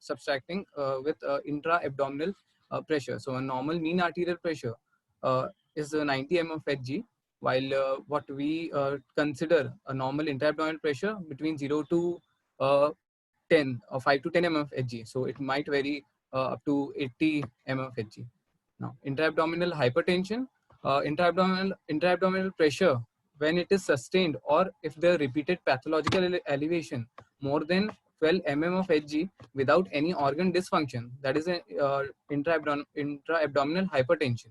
subtracting with intra-abdominal pressure. So a normal mean arterial pressure is 90 mm of Hg, while what we consider a normal intra-abdominal pressure between 0 to 10 or 5 to 10 mm of Hg. So it might vary up to 80 mm of Hg. Now, intra-abdominal hypertension, intra-abdominal pressure when it is sustained or if the repeated pathological elevation more than 12 mm of Hg without any organ dysfunction, that is an intra-abdominal hypertension.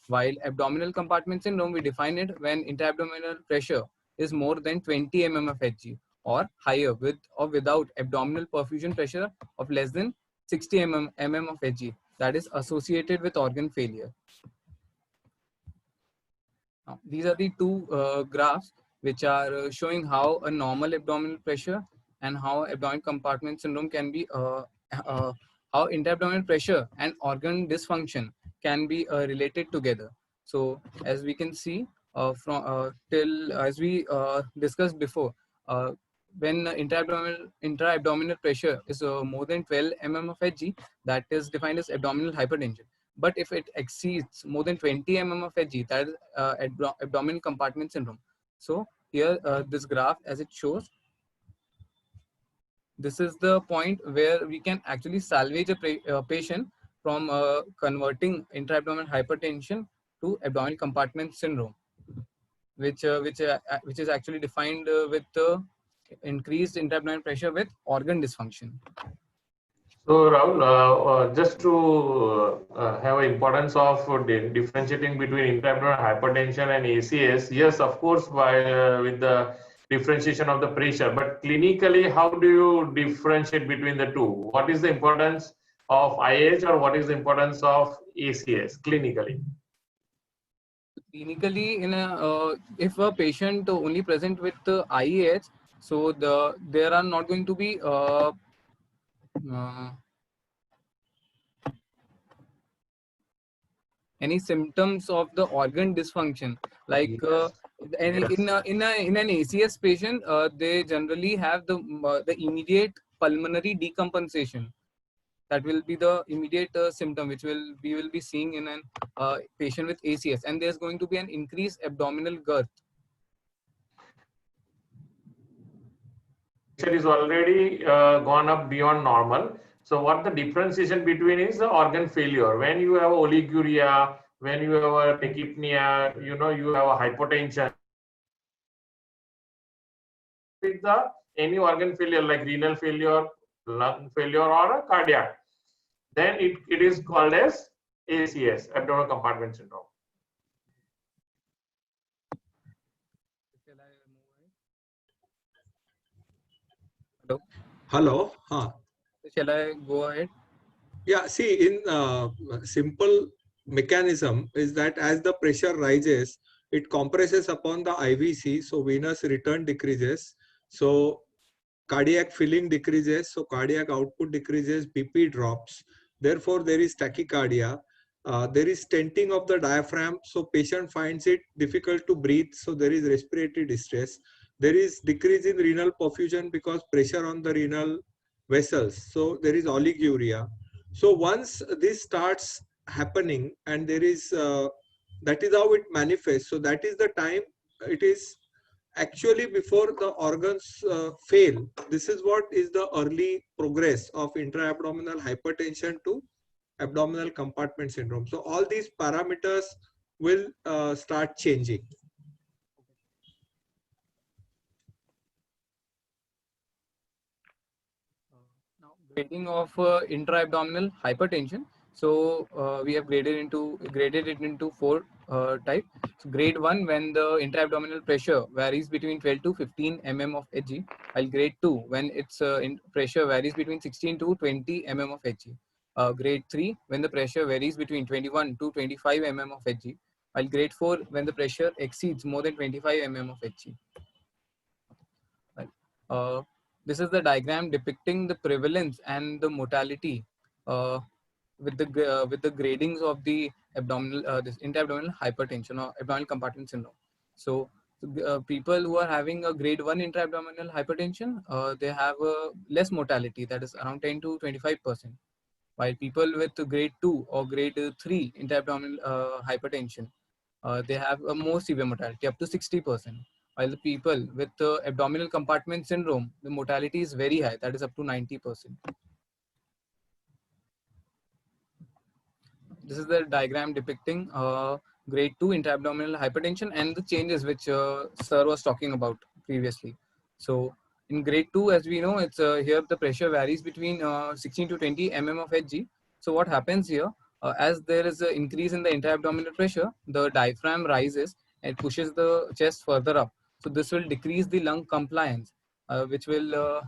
While abdominal compartment syndrome, we define it when intra-abdominal pressure is more than 20 mm of Hg or higher with or without abdominal perfusion pressure of less than 60 mm of Hg, that is associated with organ failure. Now, these are the two graphs which are showing how a normal abdominal pressure and how abdominal compartment syndrome can be, how intra-abdominal pressure and organ dysfunction can be related together. So as we can see from till as we discussed before, when intra-abdominal pressure is more than 12 mm of Hg, that is defined as abdominal hypertension. But if it exceeds more than 20 mm of Hg, that is abdominal compartment syndrome. So here this graph, as it shows, this is the point where we can actually salvage a patient from converting intra-abdominal hypertension to abdominal compartment syndrome, which is actually defined with increased intra-abdominal pressure with organ dysfunction. So Rahul, just to have importance of differentiating between intra-abdominal hypertension and ACS, yes, of course, by with the differentiation of the pressure, but clinically, how do you differentiate between the two? What is the importance of IH or what is the importance of ACS clinically? Clinically, if a patient only present with IEH, so there are not going to be any symptoms of the organ dysfunction, like Yes. in an ACS patient, they generally have the immediate pulmonary decompensation. That will be the immediate symptom which we will be seeing in an patient with ACS, and there's going to be an increased abdominal girth. It is already gone up beyond normal. So what the differentiation between is the organ failure. When you have oliguria, when you have a tachypnea, you know, you have a hypotension. With the any organ failure like renal failure, lung failure, or a cardiac, then it is called as ACS, abdominal compartment syndrome. Hello. Shall I go ahead? Yeah, see, in simple mechanism is that as the pressure rises, it compresses upon the IVC, so venous return decreases, so cardiac filling decreases, so cardiac output decreases, BP drops. Therefore, there is tachycardia. There is stenting of the diaphragm, so patient finds it difficult to breathe, so there is respiratory distress. There is decrease in renal perfusion because pressure on the renal vessels, so there is oliguria. So once this starts happening and there is, that is how it manifests. So that is the time it is actually before the organs fail. This is what is the early progress of intra-abdominal hypertension to abdominal compartment syndrome. So all these parameters will start changing. Now, grading of intra-abdominal hypertension. So we have graded it into four types. So grade 1, when the intra-abdominal pressure varies between 12 to 15 mm of Hg, while grade 2, when its pressure varies between 16 to 20 mm of Hg. Grade 3, when the pressure varies between 21 to 25 mm of Hg, while grade 4, when the pressure exceeds more than 25 mm of Hg. This is the diagram depicting the prevalence and the mortality with the gradings of the abdominal this intra-abdominal hypertension or abdominal compartment syndrome. So People who are having a grade 1 intra-abdominal hypertension, they have less mortality, that is around 10 to 25%. While people with grade 2 or grade 3 intra-abdominal hypertension, they have a more severe mortality, up to 60%. While the people with abdominal compartment syndrome, the mortality is very high, that is up to 90%. This is the diagram depicting grade 2 intra-abdominal hypertension and the changes which sir was talking about previously. So in grade 2, as we know, it's here the pressure varies between 16 to 20 mm of Hg. So what happens here, as there is an increase in the intra-abdominal pressure, the diaphragm rises and pushes the chest further up. So this will decrease the lung compliance, which will uh,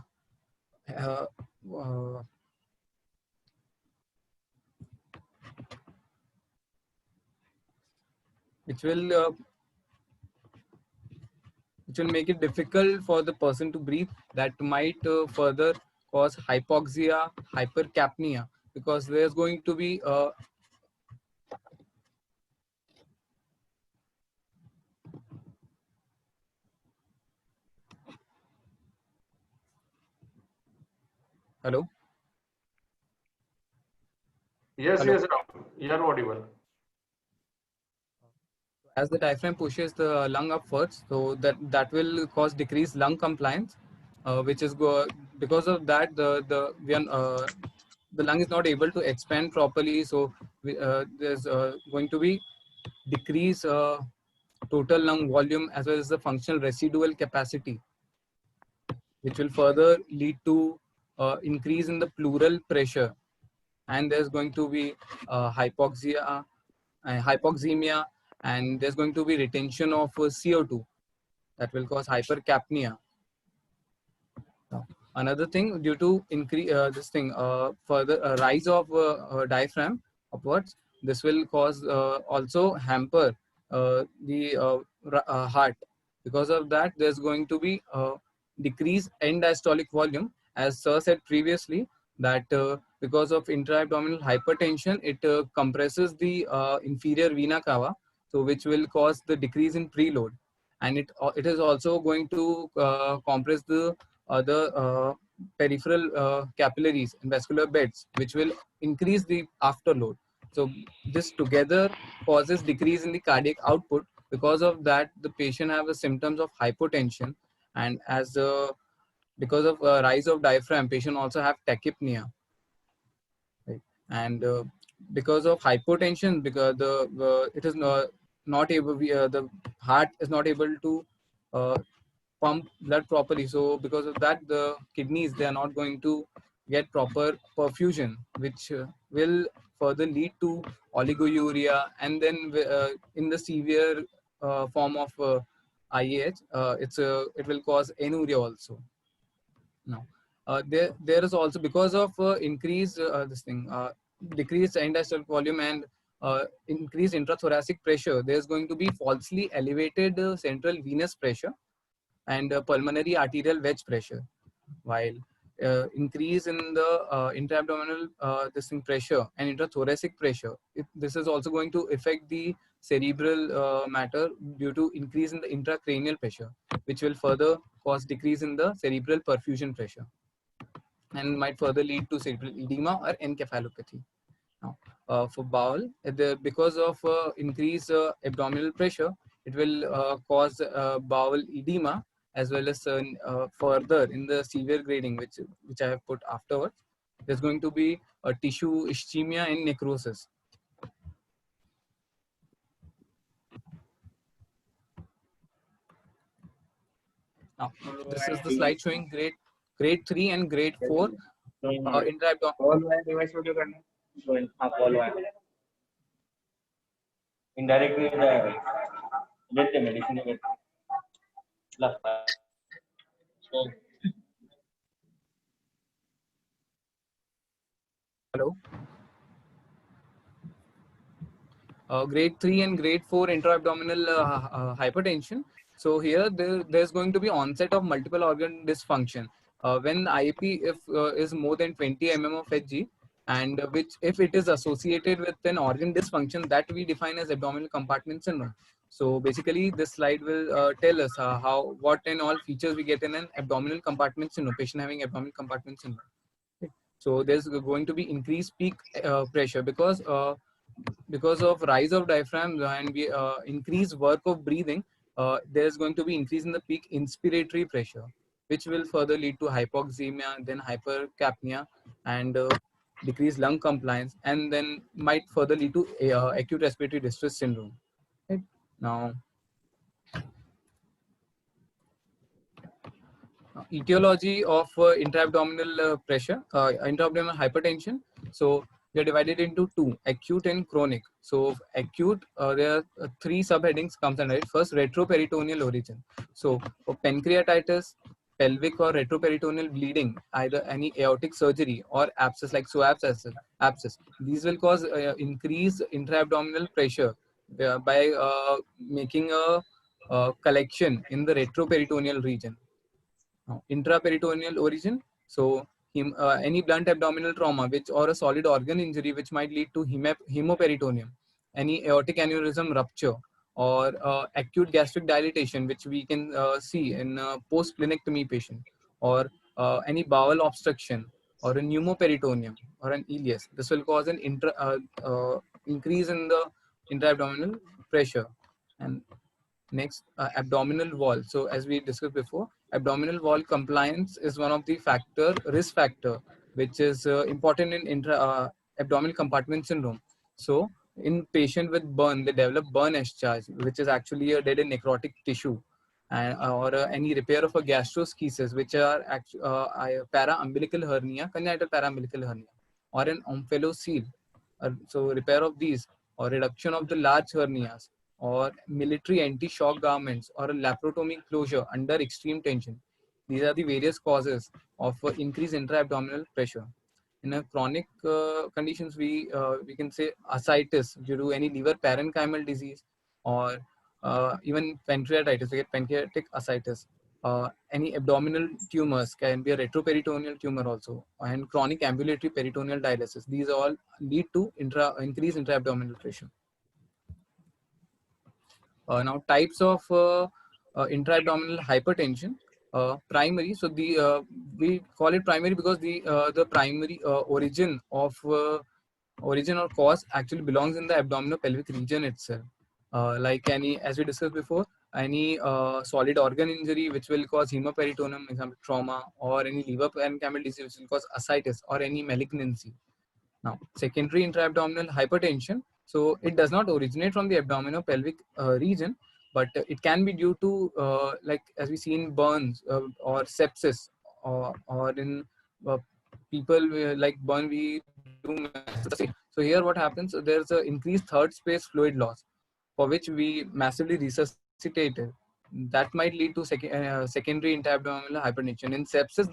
uh, which will make it difficult for the person to breathe. That might further cause hypoxia, hypercapnia, because there's going to be hello. Yes, Hello. yes, Rahul. You are audible. As the diaphragm pushes the lung upwards, so that will cause decreased lung compliance, which is because of that the lung is not able to expand properly. So there's going to be decrease total lung volume as well as the functional residual capacity, which will further lead to increase in the pleural pressure, and there's going to be hypoxemia, and there's going to be retention of CO2 that will cause hypercapnia. Now, another thing, due to increase further rise of diaphragm upwards, this will cause also hamper the heart. Because of that, there's going to be decreased end diastolic volume, as sir said previously, that because of intra-abdominal hypertension, it compresses the inferior vena cava, so which will cause the decrease in preload, and it is also going to compress the other peripheral capillaries and vascular beds, which will increase the afterload. So this together causes decrease in the cardiac output. Because of that, the patient have the symptoms of hypotension, and as because of rise of diaphragm, patient also have tachypnea. Right? And because of hypotension, because it is not able, the heart is not able to pump blood properly. So because of that, the kidneys, they are not going to get proper perfusion, which will further lead to oliguria, and then in the severe form of IAH, it will cause anuria also. Now, there is also, because of increased decreased end diastolic volume and increased intrathoracic pressure, there's going to be falsely elevated central venous pressure and pulmonary arterial wedge pressure, while increase in the intra-abdominal pressure and intrathoracic pressure, this is also going to affect the cerebral matter due to increase in the intracranial pressure, which will further cause decrease in the cerebral perfusion pressure and might further lead to cerebral edema or encephalopathy. Now, for bowel, because of increased abdominal pressure, it will cause bowel edema, as well as further in the severe grading, which I have put afterwards. There's going to be a tissue ischemia and necrosis. Now, this is the slide showing grade 3 and grade 4 intra-abdominal. Indirectly the medicine. Hello. Grade 3 and grade 4 intra-abdominal hypertension. So here there's going to be onset of multiple organ dysfunction when IAP is more than 20 mm of Hg, and which if it is associated with an organ dysfunction, that we define as abdominal compartment syndrome. So basically, this slide will tell us what and all features we get in an abdominal compartment syndrome, patient having abdominal compartment syndrome. Okay. So there's going to be increased peak pressure because of rise of diaphragm and we increased work of breathing. There's going to be increase in the peak inspiratory pressure, which will further lead to hypoxemia, then hypercapnia, and decreased lung compliance, and then might further lead to acute respiratory distress syndrome. Right? Now, etiology of intra-abdominal pressure, intra-abdominal hypertension. So we are divided into two, acute and chronic. So acute, there are three subheadings comes under it. First, retroperitoneal origin. So for pancreatitis, pelvic or retroperitoneal bleeding, either any aortic surgery or abscess like psoas abscess. These will cause increased intra-abdominal pressure by making a collection in the retroperitoneal region. Intraperitoneal origin. So any blunt abdominal trauma which or a solid organ injury which might lead to hemoperitoneum, any aortic aneurysm rupture, or acute gastric dilatation which we can see in post-splenectomy patient, or any bowel obstruction, or a pneumoperitoneum or an ileus. This will cause an increase in the intra-abdominal pressure. And next, abdominal wall. So as we discussed before, abdominal wall compliance is one of the risk factor, which is important in abdominal compartment syndrome. So in patient with burn, they develop burn discharge, which is actually a dead and necrotic tissue, and or any repair of a gastroschisis, which are para-umbilical hernia, congenital para-umbilical hernia, or an omphalocele. So repair of these, or reduction of the large hernias, or military anti-shock garments, or a laparotomy closure under extreme tension. These are the various causes of increased intra-abdominal pressure. In a chronic conditions, we can say ascites due to any liver parenchymal disease, or even pancreatitis, we get pancreatic ascites. Any abdominal tumors can be a retroperitoneal tumor also, and chronic ambulatory peritoneal dialysis. These all lead to increased intra-abdominal pressure. Now, types of intra-abdominal hypertension. Primary. So we call it primary because the primary origin or cause actually belongs in the abdominopelvic region itself. Like any, as we discussed before, any solid organ injury which will cause hemoperitoneum, example trauma, or any liver parenchymal disease which will cause ascites or any malignancy. Now, secondary intra-abdominal hypertension. So it does not originate from the abdominopelvic region, but it can be due to like as we see in burns or sepsis, or in people like burn we do. So here what happens? There's an increased third space fluid loss, for which we massively resuscitated. That might lead to secondary intra-abdominal hypertension. In sepsis,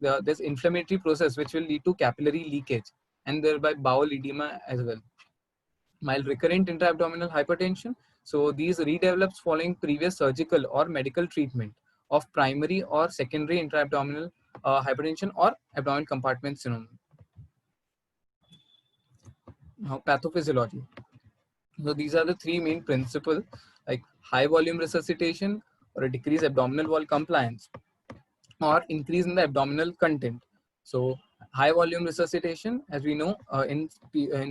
there's inflammatory process which will lead to capillary leakage and thereby bowel edema as well. While recurrent intra-abdominal hypertension, so these redevelops following previous surgical or medical treatment of primary or secondary intra-abdominal hypertension or abdominal compartment syndrome. Now, pathophysiology. So these are the three main principles, like high volume resuscitation, or a decreased abdominal wall compliance, or increase in the abdominal content. So high volume resuscitation, as we know, in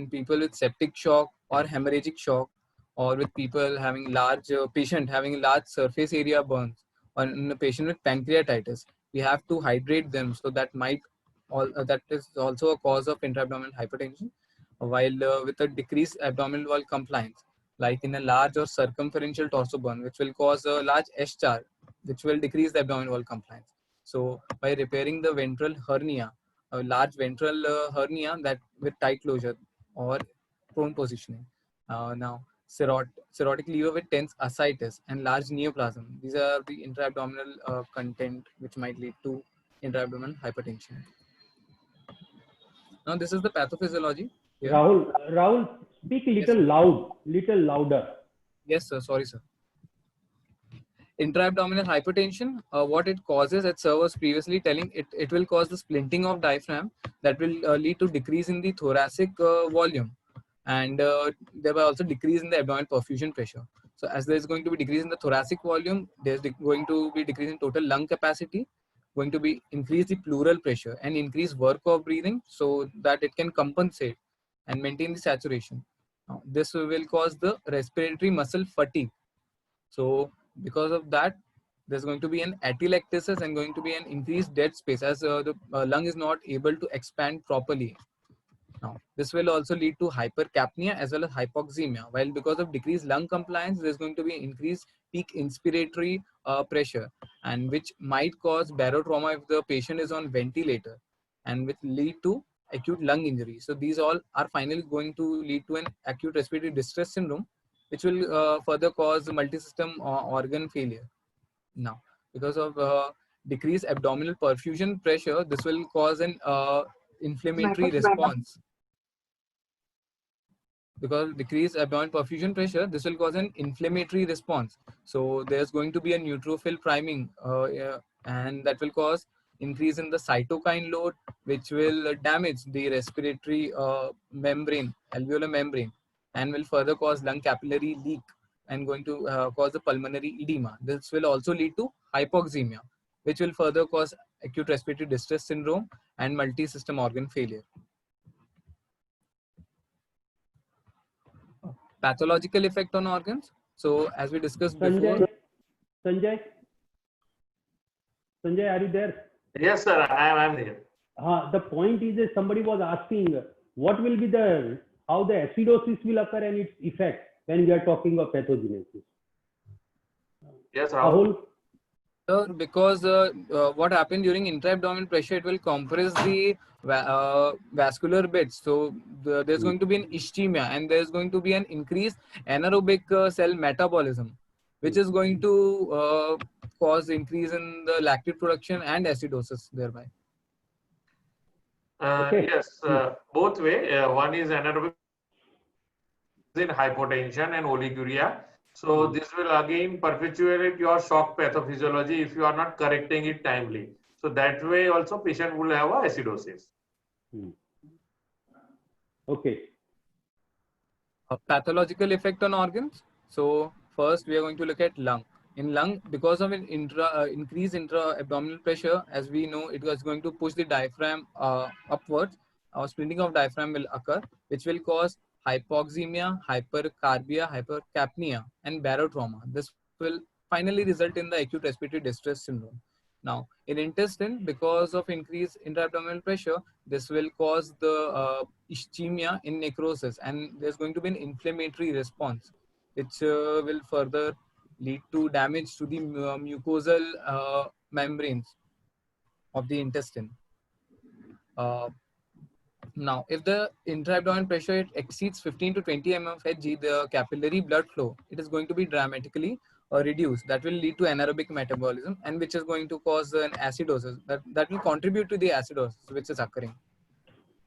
people with septic shock or hemorrhagic shock, or with people having patient having large surface area burns, or in a patient with pancreatitis, we have to hydrate them. So that that is also a cause of intra-abdominal hypertension. While with a decreased abdominal wall compliance, like in a large or circumferential torso burn, which will cause a large eschar, which will decrease the abdominal wall compliance. So by repairing the ventral hernia, a large ventral hernia that with tight closure or prone positioning. Now, cirrhotic liver with tense ascites and large neoplasm. These are the intra-abdominal content which might lead to intra-abdominal hypertension. Now, this is the pathophysiology. Yeah. Rahul, speak little louder. Yes, sir. Sorry, sir. Intra-abdominal hypertension, what it causes, as sir was previously telling, it will cause the splinting of diaphragm that will lead to decrease in the thoracic volume, and thereby also decrease in the abdominal perfusion pressure. So as there is going to be decrease in the thoracic volume, there's going to be decrease in total lung capacity, going to be increase the pleural pressure and increase work of breathing so that it can compensate and maintain the saturation. Now, this will cause the respiratory muscle fatigue. So because of that, there's going to be an atelectasis and going to be an increased dead space as the lung is not able to expand properly. Now, this will also lead to hypercapnia as well as hypoxemia. While because of decreased lung compliance, there's going to be increased peak inspiratory pressure, and which might cause barotrauma if the patient is on ventilator, and which lead to acute lung injury. So these all are finally going to lead to an acute respiratory distress syndrome, which will further cause multi-system organ failure. Now, because of decreased abdominal perfusion pressure, this will cause an inflammatory response. Because decreased abdominal perfusion pressure, this will cause an inflammatory response. So there's going to be a neutrophil priming, and that will cause increase in the cytokine load, which will damage the respiratory membrane, alveolar membrane, and will further cause lung capillary leak and going to cause the pulmonary edema. This will also lead to hypoxemia, which will further cause acute respiratory distress syndrome and multi-system organ failure. Pathological effect on organs. So as we discussed before. Sanjay, are you there? Yes, sir. I am there. The point is that somebody was asking what will be how the acidosis will occur and its effect when we are talking of pathogenesis. Yes, Rahul. Because what happened during intra-abdominal pressure, it will compress the vascular beds. So there's going to be an ischemia, and there's going to be an increased anaerobic cell metabolism, which is going to cause increase in the lactate production and acidosis thereby. Okay. Yes, both way. One is anaerobic in hypotension and oliguria. So this will again perpetuate your shock pathophysiology if you are not correcting it timely. So that way also patient will have a acidosis. Okay. A pathological effect on organs. So first we are going to look at lung. In lung, because of an increased intra-abdominal pressure, as we know, it was going to push the diaphragm upwards. Splitting of diaphragm will occur, which will cause hypoxemia, hypercarbia, hypercapnia, and barotrauma. This will finally result in the acute respiratory distress syndrome. Now, in intestine, because of increased intra-abdominal pressure, this will cause the ischemia in necrosis, and there's going to be an inflammatory response, which will further lead to damage to the mucosal membranes of the intestine. Now, if the intra-abdominal pressure exceeds 15 to 20 mm of Hg, the capillary blood flow, it is going to be dramatically reduced. That will lead to anaerobic metabolism, and which is going to cause an acidosis. That will contribute to the acidosis which is occurring.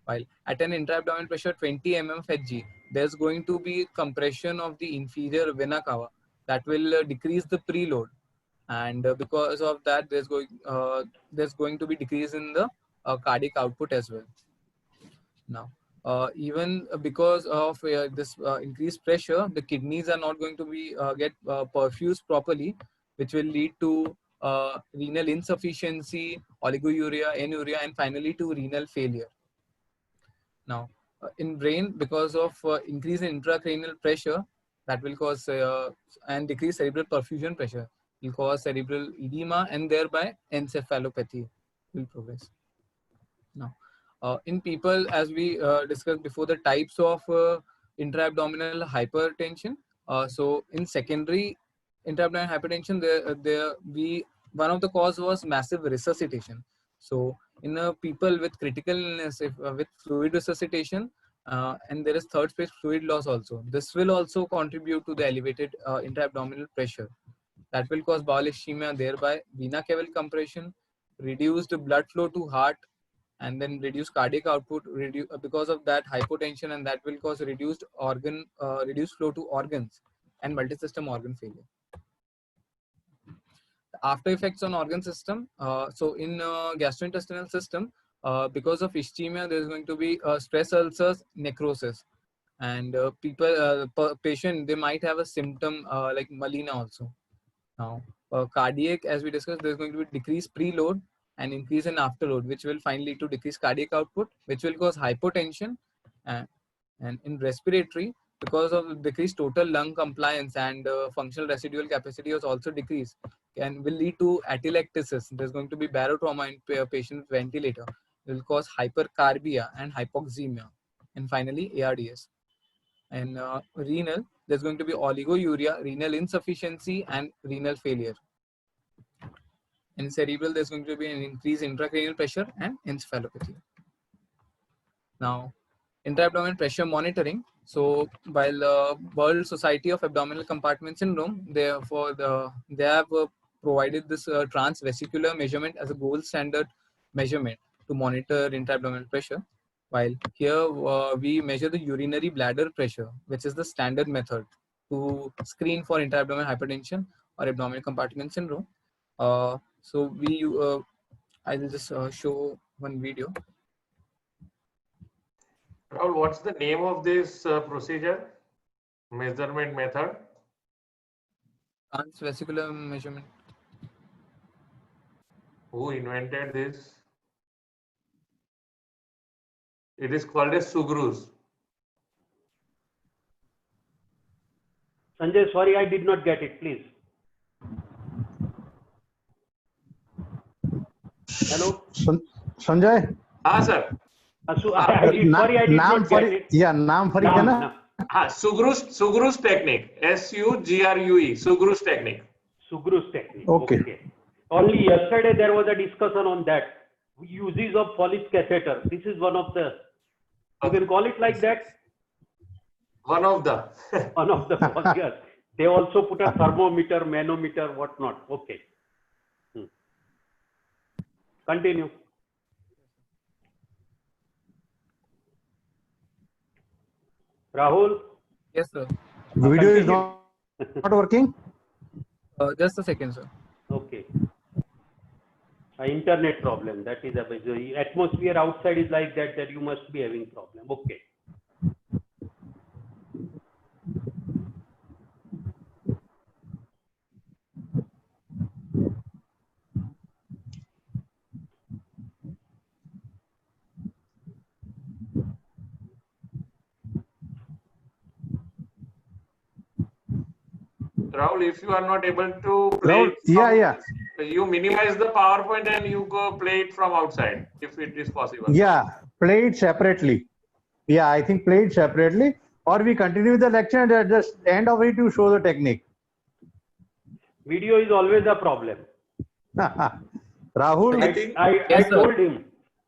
While at an intra-abdominal pressure 20 mm of Hg, there's going to be compression of the inferior vena cava. That will decrease the preload, and because of that, there's going to be decrease in the cardiac output as well. Now, even because of this increased pressure, the kidneys are not going to be get perfused properly, which will lead to renal insufficiency, oliguria, anuria, and finally to renal failure. Now, in brain, because of increase in intracranial pressure, that will cause and decrease cerebral perfusion pressure will cause cerebral edema, and thereby encephalopathy will progress. Now, in people, as we discussed before, the types of intra-abdominal hypertension. So in secondary intra-abdominal hypertension, one of the cause was massive resuscitation. So in people with critical illness, with fluid resuscitation, and there is third phase fluid loss also. This will also contribute to the elevated intra-abdominal pressure. That will cause bowel ischemia, thereby vena cava compression, reduced blood flow to heart, and then reduced cardiac output because of that hypotension, and that will cause reduced flow to organs and multi-system organ failure. After effects on organ system. So in gastrointestinal system, because of ischemia, there is going to be stress ulcers, necrosis. And patient, they might have a symptom like melena also. Now, cardiac, as we discussed, there's going to be decreased preload and increase in afterload, which will finally lead to decreased cardiac output, which will cause hypotension. And in respiratory, because of decreased total lung compliance and functional residual capacity was also decreased, and will lead to atelectasis. There's going to be barotrauma in patient with ventilator. It will cause hypercarbia and hypoxemia. And finally, ARDS. And renal, there's going to be oliguria, renal insufficiency, and renal failure. In cerebral, there's going to be an increase in intracranial pressure and encephalopathy. Now, intra-abdominal pressure monitoring. So, while the World Society of Abdominal Compartment Syndrome, they have provided this transvesicular measurement as a gold standard measurement to monitor intra-abdominal pressure. While here we measure the urinary bladder pressure, which is the standard method to screen for intra-abdominal hypertension or abdominal compartment syndrome. So I will just show one video. Rahul, what's the name of this procedure, measurement method? Transvesicular measurement. Who invented this? It is called as Sugrus. Sanjay, sorry, I did not get it, please. Hello? Sanjay? Ah, sir. Sorry, I did not get it. Yeah, naam fari hai na? Sugrus technique. SUGRUE. Sugrus technique. Sugrus technique. Okay. Only yesterday there was a discussion on that. Uses of Foley's catheter. This is one of the, you can call it like that. One of the. One of the yes. They also put a thermometer, manometer, whatnot. Okay. Continue. Rahul? Yes, sir. Video is not working? Just a second, sir. Okay. Internet problem. That is the atmosphere outside is like that. That you must be having problem. Okay. Rahul, if you are not able to play, Rahul, yeah. You minimize the PowerPoint and you go play it from outside, if it is possible. Yeah, play it separately. Yeah, I think play it separately. Or we continue the lecture and at the end of it you show the technique. Video is always a problem. Rahul, I told him.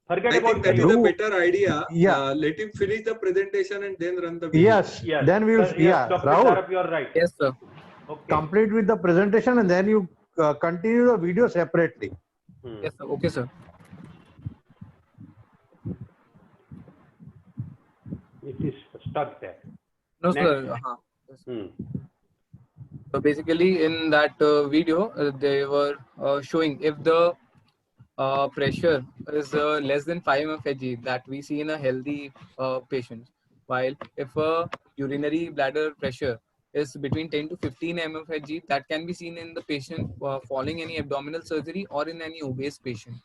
Forget I about think that video. is a better idea. Yeah. Let him finish the presentation and then run the video. yes, Yes. then we will, Yes, yeah, Dr. Rahul, Saraf, you are right. Yes, sir. Okay. complete with the presentation and then you continue the video separately. Yes, sir. Okay, sir. It is stuck there. No, Next. sir. Hmm. So basically, in that video, they were showing if the pressure is less than 5 mmHg that we see in a healthy patient, while if a urinary bladder pressure is between 10 to 15 mmHg, that can be seen in the patient following any abdominal surgery or in any obese patient.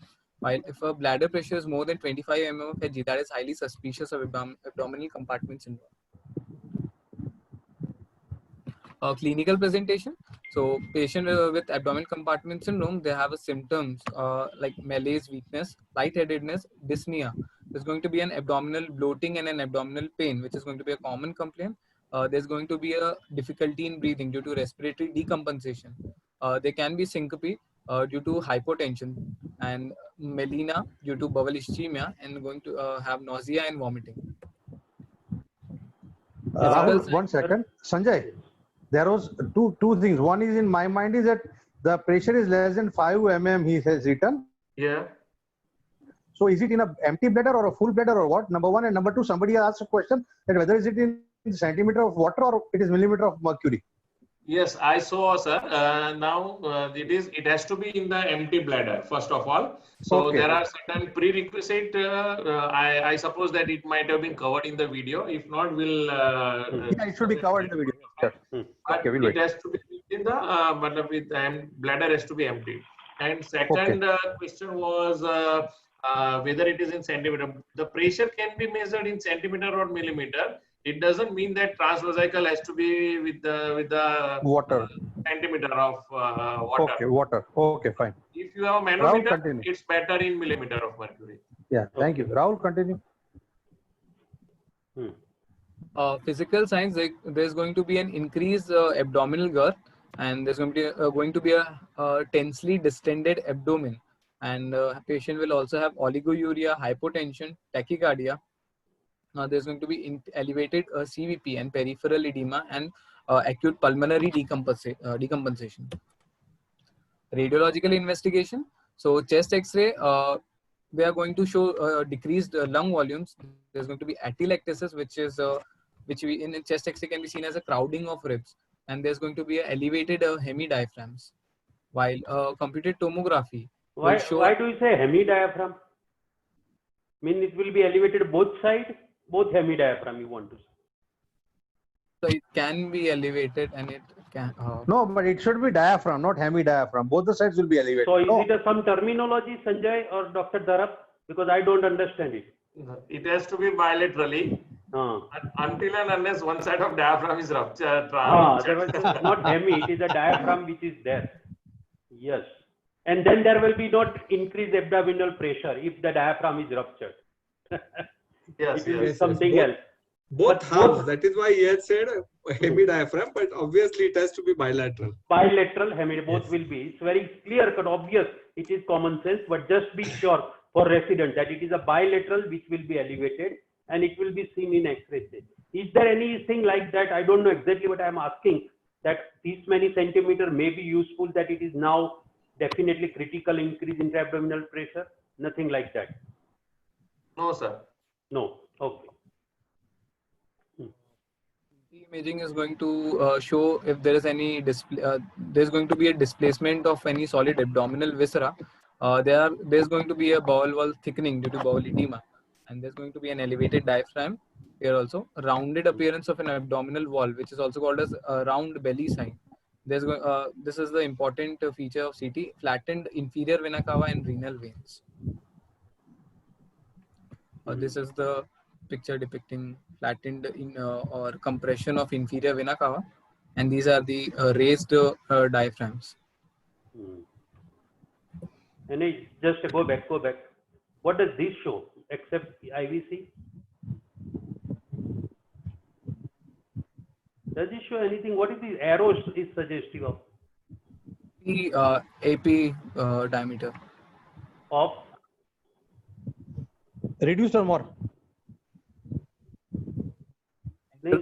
While if a bladder pressure is more than 25 mmHg, that is highly suspicious of abdominal compartment syndrome. Clinical presentation. So patient with abdominal compartment syndrome, they have a symptoms like malaise, weakness, lightheadedness, dyspnea. There's going to be an abdominal bloating and an abdominal pain, which is going to be a common complaint. There's going to be a difficulty in breathing due to respiratory decompensation. There can be syncope due to hypotension, and melena due to bowel ischemia, and going to have nausea and vomiting. Rahul, 1 second. Sanjay, there was two things. One is in my mind is that the pressure is less than 5 mm, he has written. Yeah. So is it in a empty bladder or a full bladder or what? Number one. And number two, somebody asked a question that whether is it in centimeter of water or it is millimeter of mercury. Yes, I saw, sir. Now it has to be in the empty bladder first of all. So Okay. there are certain prerequisite. I suppose that it might have been covered in the video. If not, we'll. Yeah, it should be covered in the video. Yes. But Okay, we'll it wait. has to be in the but with bladder has to be empty. And second question was whether it is in centimeter. The pressure can be measured in centimeter or millimeter. It doesn't mean that transvesical has to be with the Water. centimeter of water. Okay, water. Okay, fine. If you have a Rahul, manometer, continue. it's better in millimeter of mercury. Yeah, thank you. Rahul, continue. Physical science, there's going to be an increased abdominal girth, and there's going to be a tensely distended abdomen, and patient will also have oliguria, hypotension, tachycardia. There's going to be elevated CVP and peripheral edema and acute pulmonary decompensation. Radiological investigation. So chest X-ray, they are going to show decreased lung volumes. There's going to be atelectasis, which we in chest X-ray can be seen as a crowding of ribs, and there's going to be a elevated hemidiaphragms. While computed tomography will show. Why do you say hemidiaphragm? Mean it will be elevated both sides, both hemidiaphragm you want to say. So it can be elevated, and it can. No, but it should be diaphragm, not hemidiaphragm. Both the sides will be elevated. So is No. it some terminology, Sanjay or Dr. Dharap? Because I don't understand it. It has to be bilaterally. Until and unless one side of diaphragm is ruptured. There was not hemi, it is a diaphragm which is there. Yes. And then there will be not increased abdominal pressure if the diaphragm is ruptured. Yes, It will be yes, something yes. else. Both But have. both- That is why he had said hemidiaphragm, but obviously it has to be bilateral. Bilateral hemi, both Yes. will be. It's very clear cut, obvious. It is common sense, but just be sure for resident that it is a bilateral which will be elevated and it will be seen in X-ray. Is there anything like that? I don't know exactly what I am asking. That these many centimeter may be useful. That it is now definitely critical increase in abdominal pressure. Nothing like that. No, sir. No. Okay. The imaging is going to show if there is any there's going to be a displacement of any solid abdominal viscera. There's going to be a bowel wall thickening due to bowel edema, and there's going to be an elevated diaphragm here also. Rounded appearance of an abdominal wall, which is also called as a round belly sign. This is the important feature of CT: flattened inferior vena cava and renal veins. This is the picture depicting flattened or compression of inferior vena cava, and these are the raised diaphragms. And just go back. What does this show except IVC? Does it show anything? What is the arrow is suggestive of? The AP diameter. Of Reduced or more?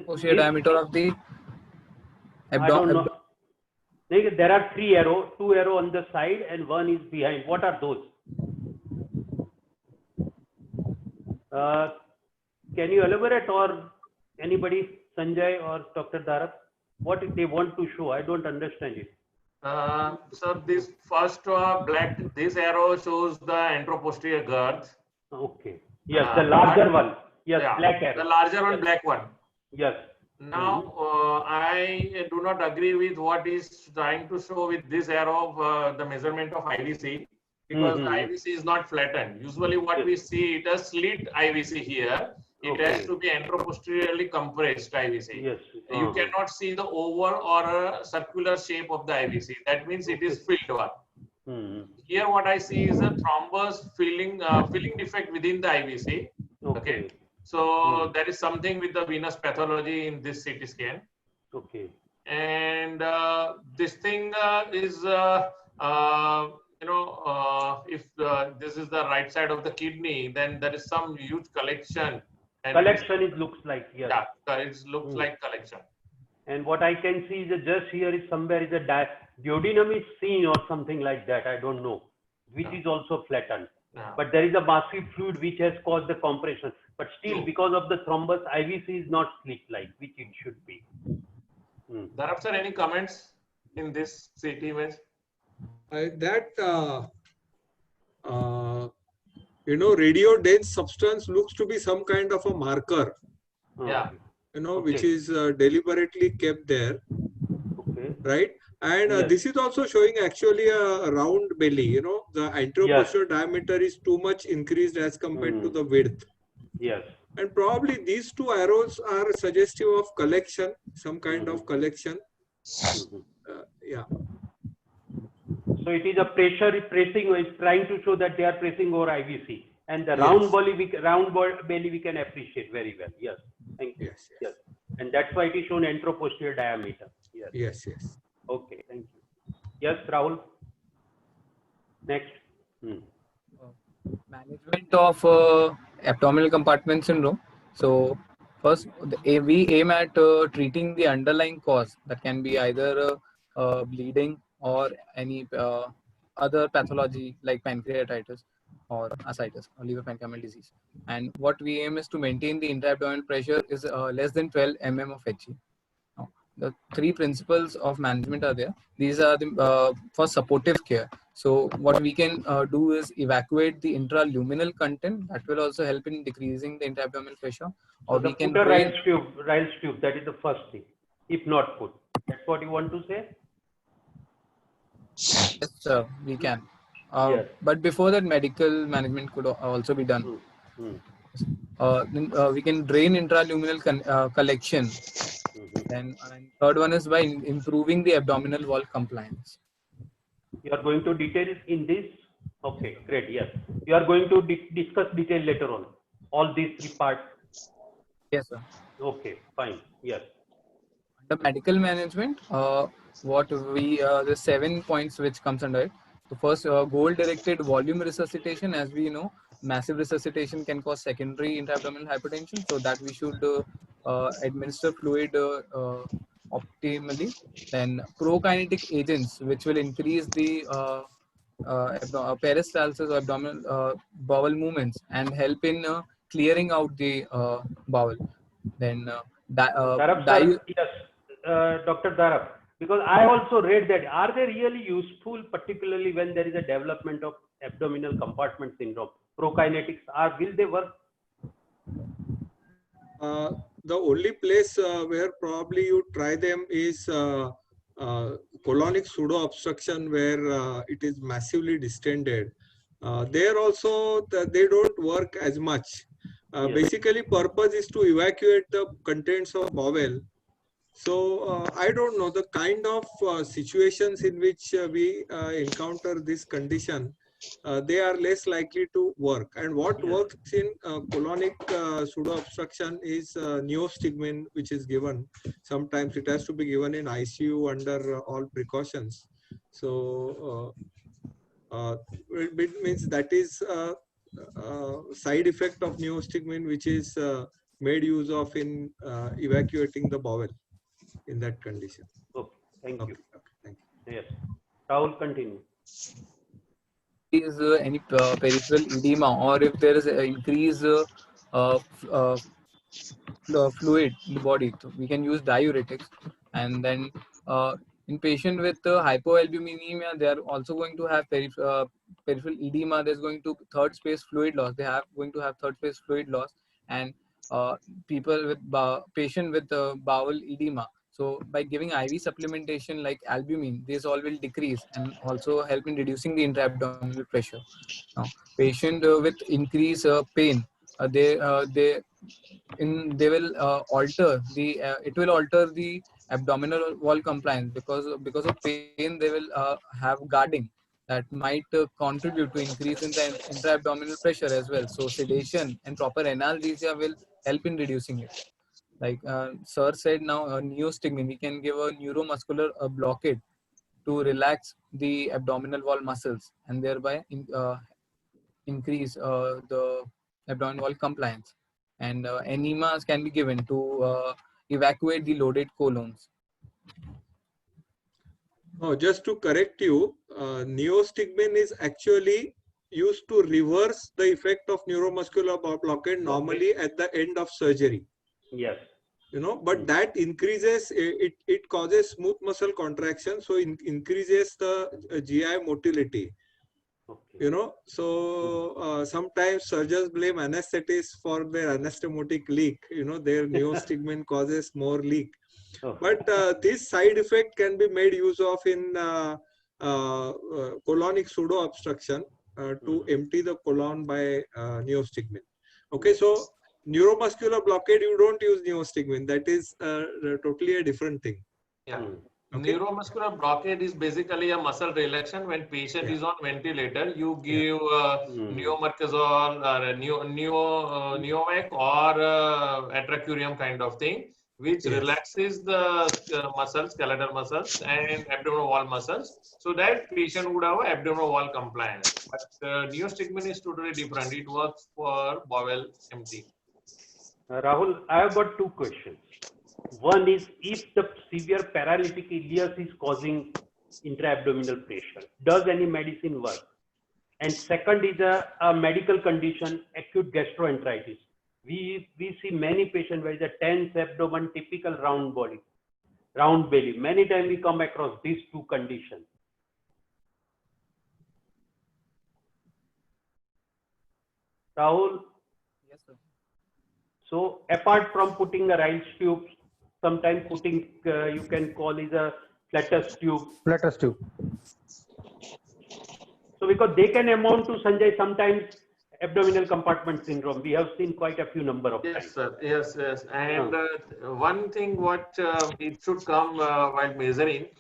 Posterior diameter of the I don't know. There are three arrows, two arrow on the side and one is behind. What are those? Can you elaborate, or anybody, Sanjay or Dr. Dharap, what they want to show? I don't understand it. So this first this arrow shows the anteroposterior girth. Okay. Yes, the larger one. Yes, Yeah, black arrow. the larger one, black one. Yes. Now, I do not agree with what is trying to show with this arrow of the measurement of IVC, because the IVC is not flattened. Usually what we see, it has slit IVC here. It has to be anteroposteriorly compressed IVC. Yes. You cannot see the oval or a circular shape of the IVC. That means it is filled one. Here what I see is a thrombus filling defect within the IVC. Okay. So there is something with the venous pathology in this CT scan. Okay. And this thing is, if this is the right side of the kidney, then there is some huge collection. And Collection, it looks like, yes. yeah, it looks like collection. And what I can see is that just here is somewhere is a duodenum is seen or something like that. I don't know, which is also flattened. But there is a massive fluid which has caused the compression. But still, because of the thrombus, IVC is not slit like which it should be. Dharap sir, any comments in this CT image? Radio dense substance looks to be some kind of a marker, Yeah. which Okay. is deliberately kept there, Okay. right? And Yes. this is also showing actually a round belly. The anteroposterior diameter is too much increased as compared to the width. Yes. And probably these two arrows are suggestive of collection, some kind of collection. Yeah. So it is a pressing, it's trying to show that they are pressing over IVC. And the round belly we can appreciate very well. Yes. Thank you. Yes. And that's why it is shown anteroposterior diameter. Yes. Okay. Thank you. Yes, Rahul. Next. Management of abdominal compartment syndrome. So first, we aim at treating the underlying cause that can be either bleeding or any other pathology like pancreatitis or ascites or liver parenchymal disease. And what we aim is to maintain the intra-abdominal pressure is less than 12 mm of Hg. Now, the three principles of management are there. These are the for supportive care. So what we can do is evacuate the intraluminal content. That will also help in decreasing the intra-abdominal pressure. Or So we can put a drain. Riles tube. That is the first thing. If not put, that's what you want to say. Yes, we can. Yes. But before that, medical management could also be done. Then, we can drain intraluminal collection. Then and third one is by improving the abdominal wall compliance. You are going to detail in this. Okay, great. Yes, you are going to discuss detail later on. All these three parts. Yes, sir. Okay, fine. Yes. Under medical management, what we the 7 points which comes under it. So first, goal-directed volume resuscitation. As we know, massive resuscitation can cause secondary intra-abdominal hypertension. So that we should administer fluid optimally. Then prokinetic agents, which will increase the peristalsis or abdominal bowel movements and help in clearing out the bowel. Then Dharap, sir, yes, Dr. Dharap, because I also read that are they really useful, particularly when there is a development of abdominal compartment syndrome? Prokinetics will they work? The only place where probably you try them is colonic pseudo obstruction, where it is massively distended. There also they don't work as much. Basically, purpose is to evacuate the contents of bowel. So I don't know the kind of situations in which we encounter this condition. They are less likely to work. And what works in colonic pseudo obstruction is neostigmine, which is given. Sometimes it has to be given in ICU under all precautions. So it means that is side effect of neostigmine, which is made use of in evacuating the bowel in that condition. Okay, thank you. Okay, thank you. Yes, Rahul, continue. Is any peripheral edema, or if there is an increase fluid in the body, so we can use diuretics. And then in patient with hypoalbuminemia, they are also going to have peripheral edema. There's going to third space fluid loss. They have going to have third space fluid loss. And people with patient with bowel edema. So by giving IV supplementation like albumin, this all will decrease and also help in reducing the intra-abdominal pressure. Now, patient with increased pain, they will alter the it will alter the abdominal wall compliance because of pain. They will have guarding that might contribute to increase in the intra-abdominal pressure as well. So sedation and proper analgesia will help in reducing it. Like sir said, now neostigmine, we can give a neuromuscular blockade to relax the abdominal wall muscles and thereby increase the abdominal wall compliance. And enemas can be given to evacuate the loaded colons. Oh, just to correct you, neostigmine is actually used to reverse the effect of neuromuscular blockade normally at the end of surgery. Yes. but that increases, it causes smooth muscle contraction, so increases the GI motility. Okay. So sometimes surgeons blame anesthetists for their anastomotic leak. Their neostigmine causes more leak. Okay. But this side effect can be made use of in colonic pseudo obstruction to empty the colon by neostigmine. Okay, so neuromuscular blockade, you don't use neostigmine. That is totally a different thing. Yeah. Okay. Neuromuscular blockade is basically a muscle relaxation. When patient is on ventilator, you give neomercazole or neovac or atracurium kind of thing, which relaxes the skeletal muscles and abdominal wall muscles, so that patient would have abdominal wall compliance. But neostigmine is totally different. It works for bowel empty. Rahul, I have got two questions. One is, if the severe paralytic ileus is causing intra-abdominal pressure, does any medicine work? And second is a medical condition, acute gastroenteritis. We see many patients with a tense abdomen, typical round belly. Many times we come across these two conditions. Rahul? Yes, sir. So apart from putting a Riles tube, sometimes putting, you can call is a flatus tube. Flatus tube. So because they can amount to, Sanjay, sometimes abdominal compartment syndrome. We have seen quite a few number of Yes, times. sir. Yes, yes. And one thing what it should come while measuring,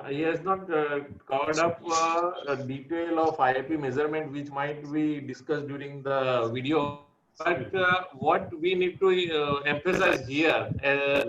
he has not covered up a detail of IAP measurement, which might be discussed during the video. But what we need to emphasize here,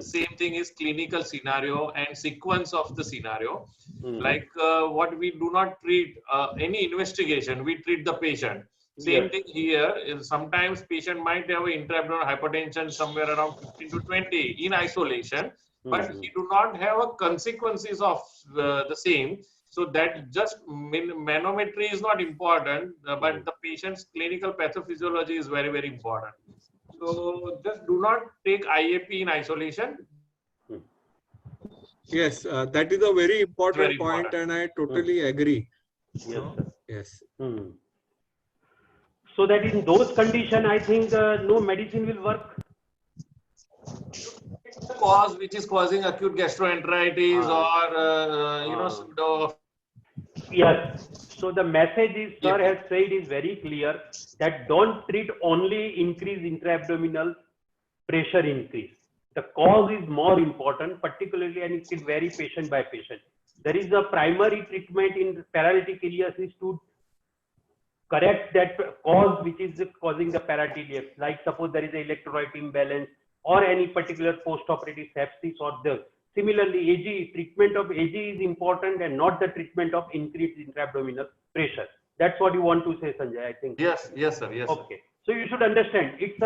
same thing is clinical scenario and sequence of the scenario. Like what we do not treat any investigation, we treat the patient. Same thing here. Sometimes patient might have intra-abdominal hypertension somewhere around 15 to 20 in isolation, but he do not have a consequences of the same. So that just manometry is not important, but the patient's clinical pathophysiology is very, very important. So just do not take IAP in isolation. Yes, that is a very important point, important. and I totally agree. Yes, sir. Yes. So that in those conditions, I think no medicine will work. The cause which is causing acute gastroenteritis or pseudo. Yes. So the message is, sir has said, is very clear that don't treat only increase intra-abdominal pressure increase. The cause is more important, particularly, and it can vary patient by patient. There is a primary treatment in paralytic ileus is to correct that cause which is causing the paralytic ileus. Like suppose there is an electrolyte imbalance or any particular post-operative sepsis or the. Similarly, AG, treatment of AG is important and not the treatment of increased intra-abdominal pressure. That's what you want to say, Sanjay, I think. Yes, yes, sir. Yes. Okay. So you should understand it's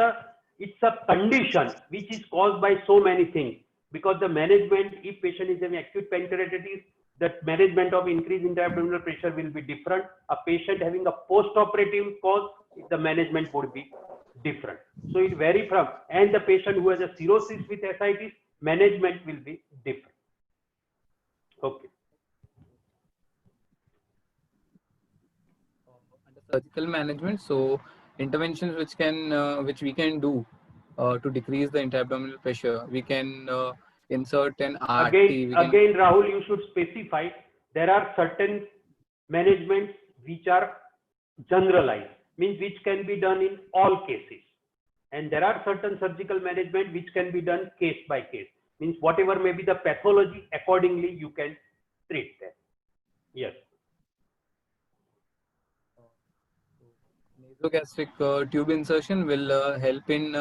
a condition which is caused by so many things, because the management, if patient is having acute pancreatitis, the management of increased intra-abdominal pressure will be different. A patient having a post-operative cause, the management would be different. So it varies from, and the patient who has a cirrhosis with ascites, management will be different. Okay. Under surgical management, so interventions which we can do to decrease the intra-abdominal pressure, we can insert an RT. Again, Rahul, you should specify. There are certain managements which are generalized, means which can be done in all cases. And there are certain surgical management which can be done case by case. Means whatever may be the pathology, accordingly you can treat them. Yes. Nasogastric tube insertion will help in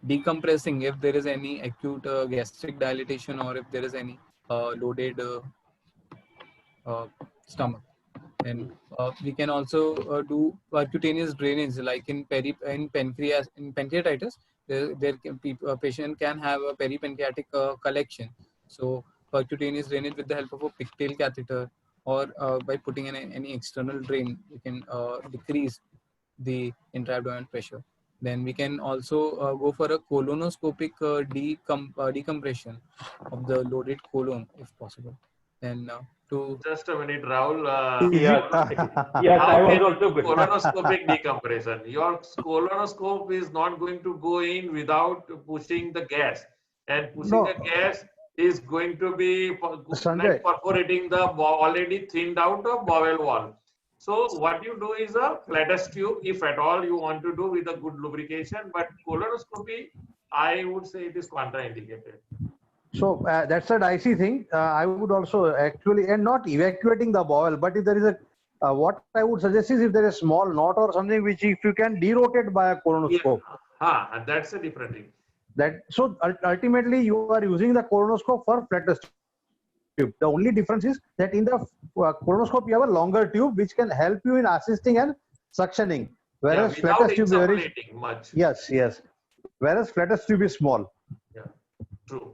decompressing if there is any acute gastric dilatation or if there is any loaded stomach. And we can also do percutaneous drainage, like in pancreatitis. Patient can have a peripancreatic collection. So percutaneous drainage with the help of a pigtail catheter or by putting in any external drain, we can decrease the intra-abdominal pressure. Then we can also go for a colonoscopic decompression of the loaded colon if possible. Then to Just a minute, Rahul. Is Yes, it- yes, I How was can you also do good. colonoscopic decompression? Your colonoscope is not going to go in without pushing the gas, and pushing the No, gas is going to be Sanjay. perforating the already thinned out bowel wall. So what you do is a flattest tube, if at all you want to do with a good lubrication. But colonoscopy, I would say it is contraindicated. So that's a dicey thing. I would also actually, and not evacuating the bowel, but if there is a, what I would suggest is if there is a small knot or something which if you can derotate by a colonoscope, And that's a different thing. that so ultimately you are using the colonoscope for flattest tube. The only difference is that in the colonoscope you have a longer tube which can help you in assisting and suctioning, whereas Without flattest tube there is insufflating much. yes, whereas flattest tube is small. Yeah, true.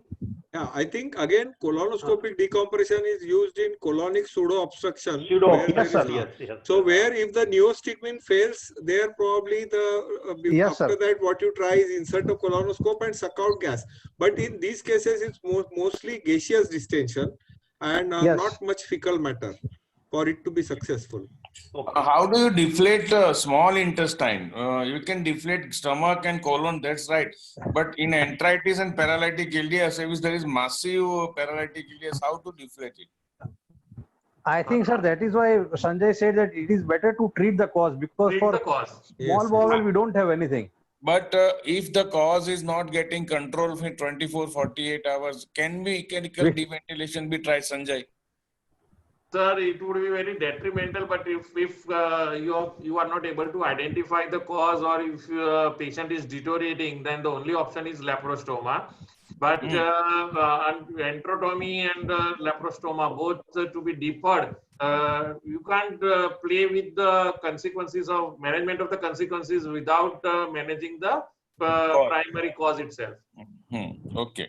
Yeah, I think again colonoscopic decompression is used in colonic pseudo obstruction. Pseudo, where Yes, there sir. is- yes. So where if the neostigmine fails, there probably the Yes, after sir. that what you try is insert a colonoscope and suck out gas. But in these cases, it's mostly gaseous distension and Yes. not much fecal matter for it to be successful. Okay. How do you deflate small intestine? You can deflate stomach and colon, that's right. But in enteritis and paralytic ileus, if there is massive paralytic ileus, how to deflate it? I think, sir, that is why Sanjay said that it is better to treat the cause, because Treat for the cause. small Yes, bowel we don't have anything. But if the cause is not getting control for 24, 48 hours, can mechanical deventilation be tried, Sanjay? Sir, it would be very detrimental, but if you are not able to identify the cause, or if patient is deteriorating, then the only option is laparoscopy. But enterotomy and laparoscopy, both to be deferred. You can't play with the consequences of management of the consequences without managing the primary cause itself. Okay.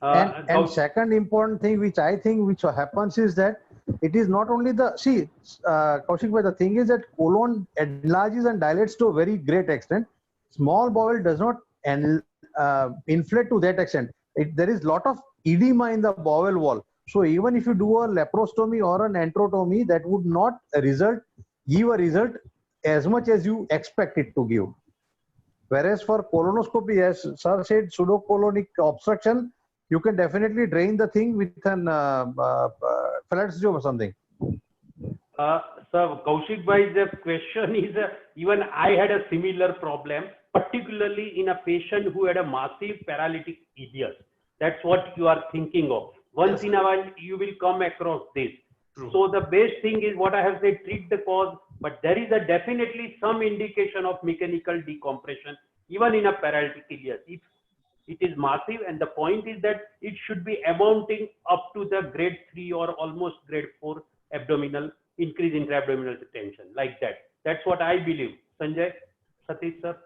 And second important thing which I think which happens is that it is not only the Kaushik bhai, the thing is that colon enlarges and dilates to a very great extent. Small bowel does not inflate to that extent. There is lot of edema in the bowel wall. So even if you do a laparostomy or an enterotomy, that would not give a result as much as you expect it to give. Whereas for colonoscopy, as sir said, pseudocolonic obstruction, you can definitely drain the thing with an flattest tube or something. So Kaushik bhai, the question is, even I had a similar problem, particularly in a patient who had a massive paralytic ileus. That's what you are thinking of. Once in a while, you will come across this. True. So the best thing is what I have said, treat the cause, but there is definitely some indication of mechanical decompression, even in a paralytic ileus. If it is massive, and the point is that it should be amounting up to the grade 3 or almost grade 4 abdominal increase in abdominal tension, like that. That's what I believe. Sanjay, Satish sir.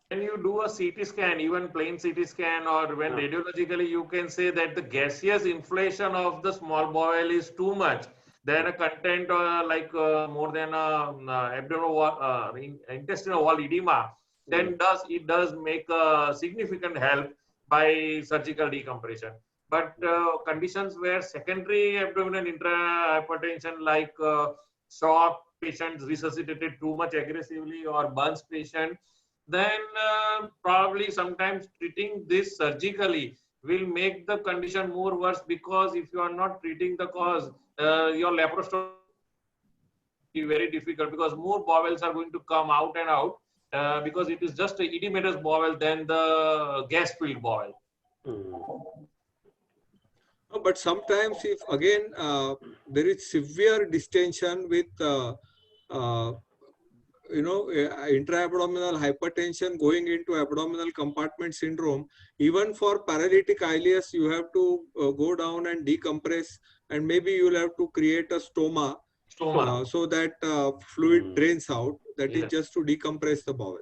When you do a CT scan, even plain CT scan, or when radiologically, you can say that the gaseous inflation of the small bowel is too much. Then a content more than abdominal wall, intestinal wall edema, then it does make a significant help by surgical decompression. But conditions where secondary abdominal intrahypertension, like shock patients resuscitated too much aggressively, or Burns patient, then probably sometimes treating this surgically will make the condition more worse, because if you are not treating the cause, your laparoscopy be very difficult, because more bowels are going to come out and out, because it is just a edematous bowel than the gas-filled bowel. But sometimes if again there is severe distension with intra-abdominal hypertension going into abdominal compartment syndrome, even for paralytic ileus, you have to go down and decompress, and maybe you will have to create a stoma. So that fluid drains out. That is just to decompress the bowel.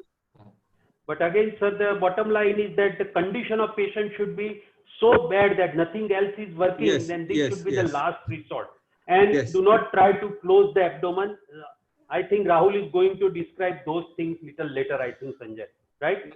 But again, sir, the bottom line is that the condition of patient should be so bad that nothing else is working, then this should be the last resort. And do not try to close the abdomen. I think Rahul is going to describe those things little later, I think, Sanjay. right?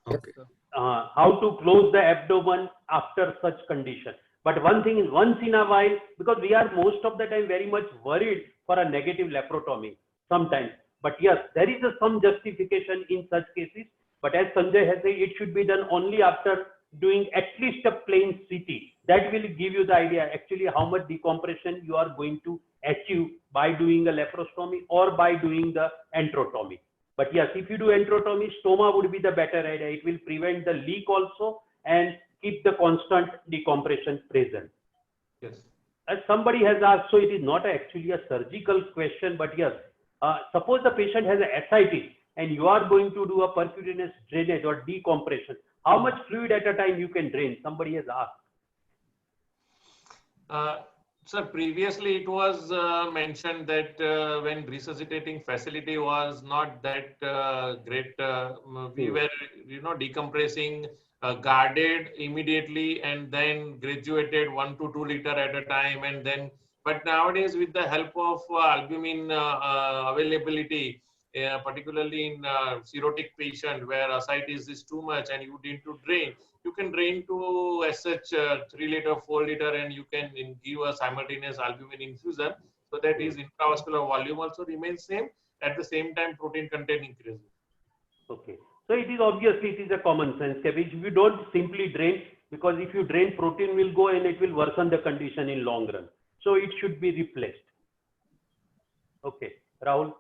Okay. How to close the abdomen after such condition. But one thing is, once in a while, because we are most of the time very much worried for a negative laparotomy sometimes. But yes, there is some justification in such cases. But as Sanjay has said, it should be done only after doing at least a plain CT. That will give you the idea actually how much decompression you are going to achieve by doing a laparostomy or by doing the enterotomy. But yes, if you do enterotomy, stoma would be the better idea. It will prevent the leak also and keep the constant decompression present. Yes. As somebody has asked, so it is not actually a surgical question, but yes, suppose the patient has a ascites and you are going to do a percutaneous drainage or decompression. How much fluid at a time you can drain? Somebody has asked. Sir, previously it was mentioned that when resuscitating facility was not that great, we were, decompressing guarded immediately and then graduated 1 to 2 liter at a time, and then. But nowadays, with the help of albumin availability, particularly in cirrhotic patient where ascites is too much and you need to drain, you can drain to as such 3 liter, 4 liter, and you can give a simultaneous albumin infusion, so that is intravascular volume also remains same. At the same time, protein content increases. Okay. So it is obviously it is a common sense, which you don't simply drain, because if you drain, protein will go and it will worsen the condition in long run. So it should be replaced. Okay, Rahul.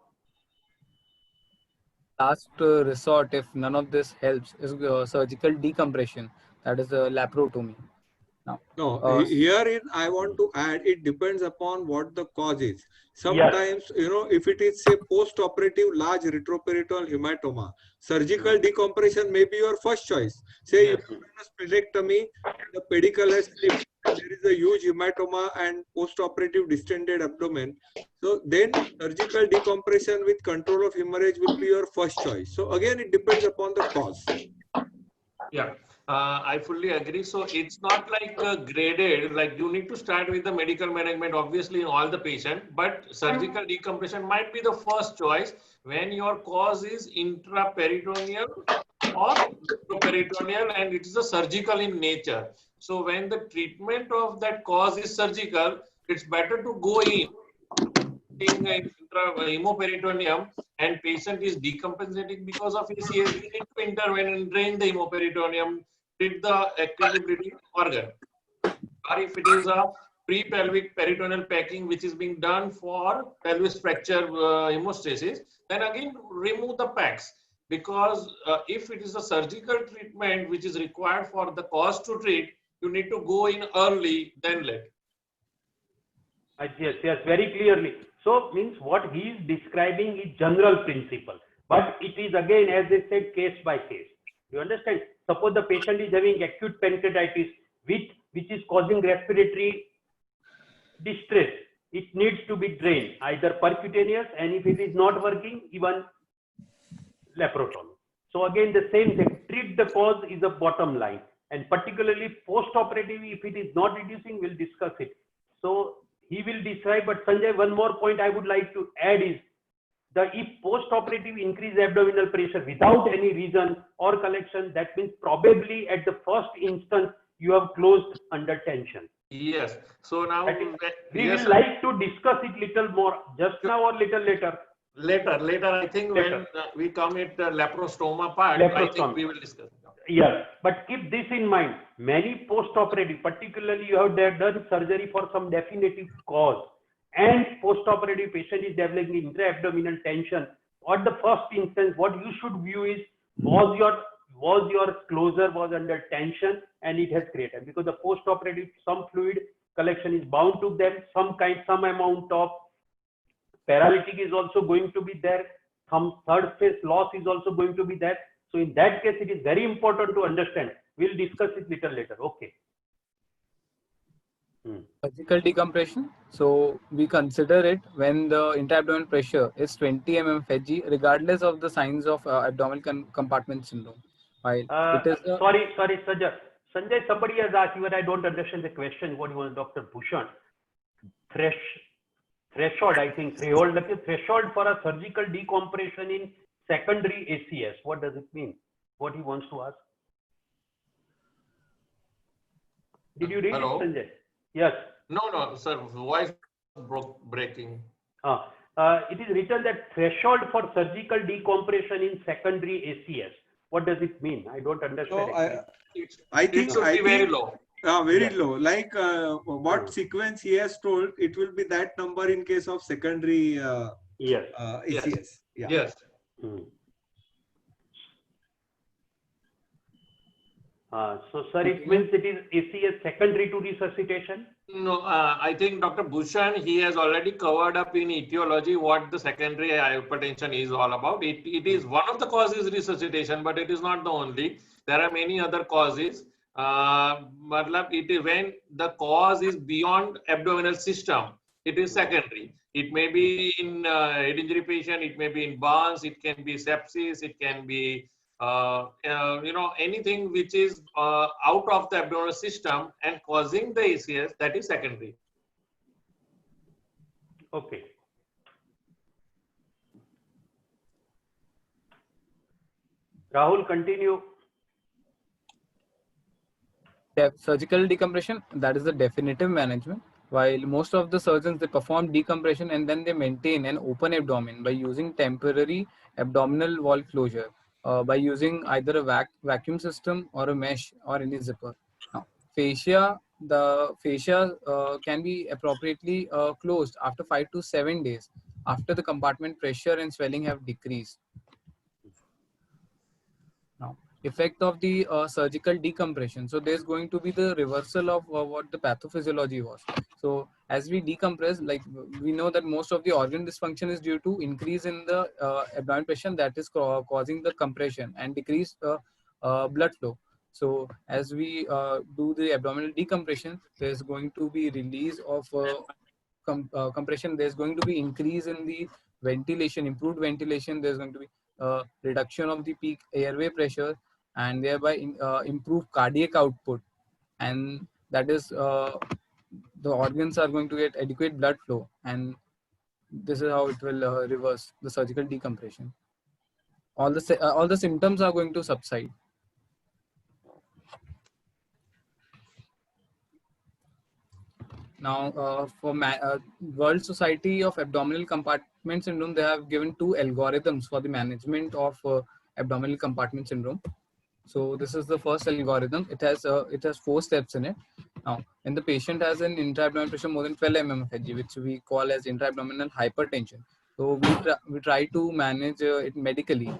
Last resort, if none of this helps, is surgical decompression. That is laparotomy. Now, No, herein I want to add, it depends upon what the cause is. Sometimes, if it is say post-operative large retroperitoneal hematoma, surgical decompression may be your first choice. Say you have done a splenectomy, the pedicle has slipped, and there is a huge hematoma and post-operative distended abdomen. So then surgical decompression with control of hemorrhage will be your first choice. So again, it depends upon the cause. Yeah. I fully agree. So it's not like graded, like you need to start with the medical management, obviously in all the patient, but surgical decompression might be the first choice when your cause is intraperitoneal or retroperitoneal and it is a surgical in nature. So when the treatment of that cause is surgical, it's better to go in hemoperitoneum and patient is decompensating because of ACS, you need to intervene and drain the hemoperitoneum, treat the actively bleeding organ. Or if it is a pre-pelvic peritoneal packing which is being done for pelvis fracture hemostasis, then again remove the packs, because if it is a surgical treatment which is required for the cause to treat, you need to go in early then late. Yes, very clearly. So means what he is describing is general principle, but it is again, as I said, case by case. You understand? Suppose the patient is having acute pancreatitis which is causing respiratory distress. It needs to be drained, either percutaneous, and if it is not working, even laparotomy. So again, the same thing, treat the cause is the bottom line, and particularly post-operative, if it is not reducing, we'll discuss it. So he will describe, but Sanjay, one more point I would like to add is that if post-operative increased abdominal pressure without any reason or collection, that means probably at the first instance you have closed under tension. Yes. So now we will like to discuss it little more just now or little later. Later. I think when we come at the laparostoma part, I think we will discuss. Yes, but keep this in mind. Many post-operative, particularly you have done surgery for some definitive cause, and post-operative patient is developing intra-abdominal tension. At the first instance, what you should view is was your closure was under tension and it has created, because the post-operative some fluid collection is bound to them, some amount of paralytic is also going to be there, some third phase loss is also going to be there. So in that case, it is very important to understand. We'll discuss it little later. Okay. Surgical decompression. So we consider it when the intra-abdominal pressure is 20 mm Hg, regardless of the signs of abdominal compartment syndrome. While it is sorry, Sanjay, somebody has asked you, and I don't understand the question. What was Dr. Bhushan? Threshold, I think threshold for a surgical decompression in secondary ACS. What does it mean? what he wants to ask. Did you read Hello? it, Sanjay? Yes. No, sir. Voice breaking. It is written that threshold for surgical decompression in secondary ACS. What does it mean? I don't understand. So actually. I think It should be very low. very Yes. low. Like what Hmm. sequence he has told, it will be that number in case of secondary Yes. ACS. Yeah. Yes. Hmm. So, sir, it means it is ACS secondary to resuscitation? No, I think Dr. Bhushan, he has already covered up in etiology what the secondary hypertension is all about. It is one of the causes resuscitation, but it is not the only. There are many other causes. Matlab, it is when the cause is beyond abdominal system, it is secondary. It may be in head injury patient, it may be in burns, it can be sepsis, it can be anything which is out of the abdominal system and causing the ACS, that is secondary. Okay. Rahul, continue. Surgical decompression, that is the definitive management. While most of the surgeons, they perform decompression and then they maintain an open abdomen by using temporary abdominal wall closure, by using either a vacuum system or a mesh or any zipper. Now, the fascia can be appropriately closed after 5 to 7 days after the compartment pressure and swelling have decreased. Now, effect of the surgical decompression. So there's going to be the reversal of what the pathophysiology was. So as we decompress, like we know that most of the organ dysfunction is due to increase in the abdominal pressure that is causing the compression and decreased blood flow. So as we do the abdominal decompression, there's going to be release of compression. There's going to be increase in the ventilation, improved ventilation. There's going to be reduction of the peak airway pressure, and thereby improve cardiac output, and that is the organs are going to get adequate blood flow, and this is how it will reverse the surgical decompression. All the symptoms are going to subside. Now, for World Society of Abdominal Compartment Syndrome, they have given 2 algorithms for the management of abdominal compartment syndrome. So this is the first algorithm. It has 4 steps in it. Now, when the patient has an intra-abdominal pressure more than 12 mm of Hg, which we call as intra-abdominal hypertension, so we try to manage it medically,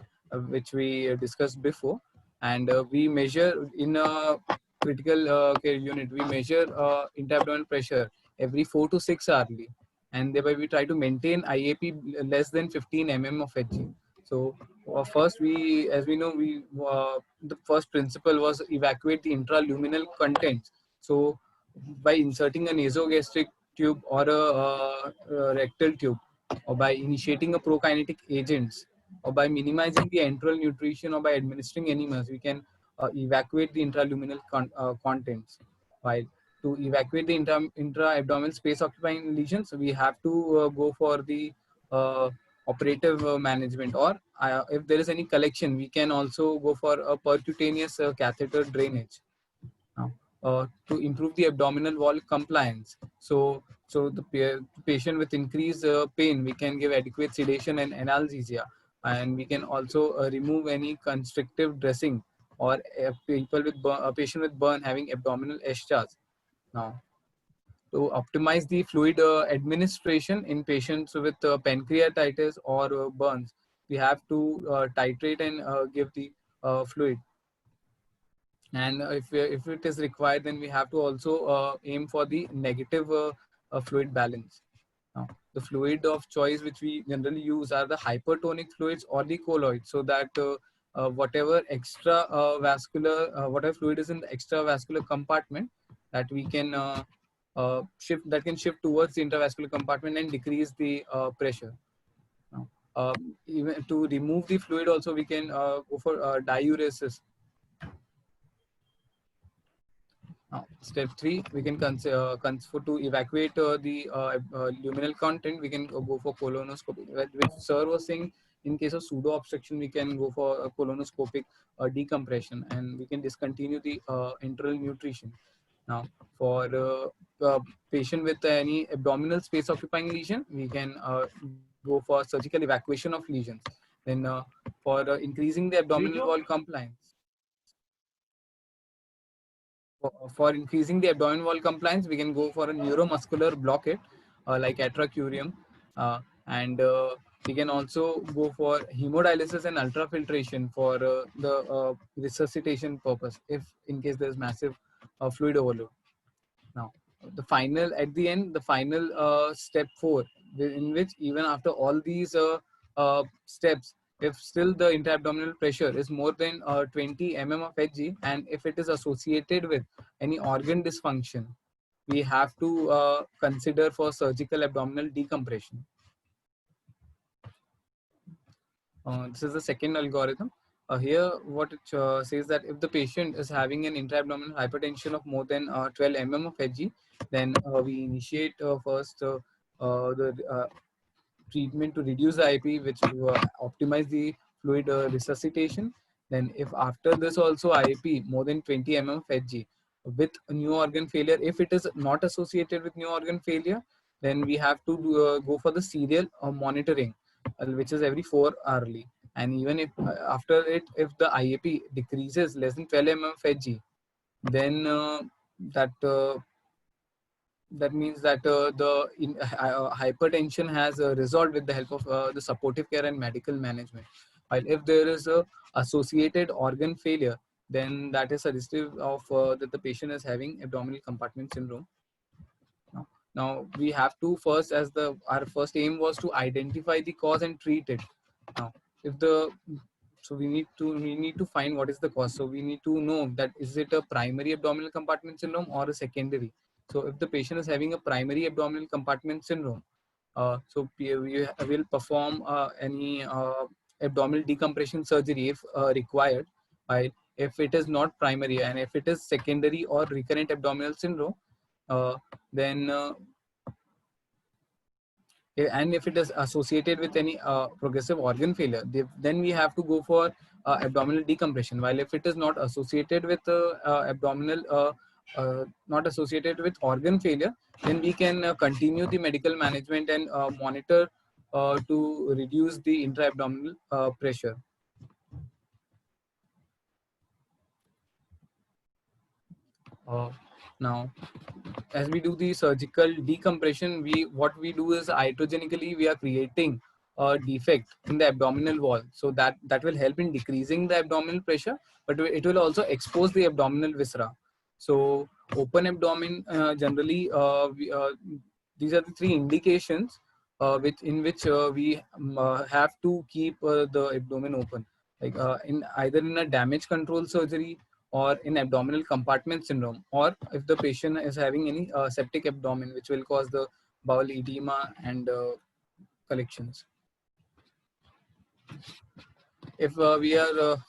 which we discussed before, and we measure in a critical care unit. We measure intra-abdominal pressure every 4 to 6 hourly, and thereby we try to maintain IAP less than 15 mm of Hg. So first, as we know, the first principle was evacuate the intraluminal contents. So by inserting a nasogastric tube or a rectal tube, or by initiating a prokinetic agents, or by minimizing the enteral nutrition, or by administering enemas, we can evacuate the intraluminal contents. While to evacuate the intra-abdominal space occupying lesions, we have to go for the operative management, or if there is any collection, we can also go for a percutaneous catheter drainage to improve the abdominal wall compliance. So the patient with increased pain, we can give adequate sedation and analgesia, and we can also remove any constrictive dressing, or a patient with burn having abdominal eschars. Now, to optimize the fluid administration in patients with pancreatitis or burns, we have to titrate and give the fluid. And if it is required, then we have to also aim for the negative fluid balance. Now, the fluid of choice which we generally use are the hypertonic fluids or the colloids, so that whatever whatever fluid is in the extravascular compartment, that we can shift towards the intravascular compartment and decrease the pressure. Now, even to remove the fluid also, we can go for diuresis. Now, step 3, we can to evacuate the luminal content, we can go for colonoscopy, which sir was saying in case of pseudo obstruction, we can go for a colonoscopic decompression, and we can discontinue the enteral nutrition. Now, for patient with any abdominal space occupying lesion, we can go for surgical evacuation of lesions. Then for increasing the abdominal wall compliance, for increasing the abdominal wall compliance, we can go for a neuromuscular blockade like atracurium, and we can also go for hemodialysis and ultrafiltration for the resuscitation purpose if in case there's massive fluid overload. Now, at the end, the final step 4, in which even after all these steps, if still the intra-abdominal pressure is more than 20 mm of Hg, and if it is associated with any organ dysfunction, we have to consider for surgical abdominal decompression. This is the second algorithm. Here, what it says that if the patient is having an intra-abdominal hypertension of more than 12 mm of Hg, then we initiate first the treatment to reduce the IAP, which optimize the fluid resuscitation. Then if after this also IAP more than 20 mm of Hg with new organ failure, if it is not associated with new organ failure, then we have to go for the serial monitoring, which is every 4 hourly. And even if after it, if the IAP decreases less than 12 mm of Hg, then that means that the hypertension has resolved with the help of the supportive care and medical management. While if there is a associated organ failure, then that is suggestive of that the patient is having abdominal compartment syndrome. Now we have to first, as our first aim was to identify the cause and treat it. Now, we need to find what is the cause. So we need to know that is it a primary abdominal compartment syndrome or a secondary. So if the patient is having a primary abdominal compartment syndrome, so we will perform any abdominal decompression surgery if required. While if it is not primary and if it is secondary or recurrent abdominal syndrome, then and if it is associated with any progressive organ failure, then we have to go for abdominal decompression. While if it is not associated with abdominal, not associated with organ failure, then we can continue the medical management and monitor to reduce the intra-abdominal pressure. Now, as we do the surgical decompression, what we do is iatrogenically we are creating a defect in the abdominal wall, so that will help in decreasing the abdominal pressure, but it will also expose the abdominal viscera. So open abdomen, generally these are the 3 indications in which we have to keep the abdomen open, like in either in a damage control surgery or in abdominal compartment syndrome, or if the patient is having any septic abdomen, which will cause the bowel edema and collections. If we are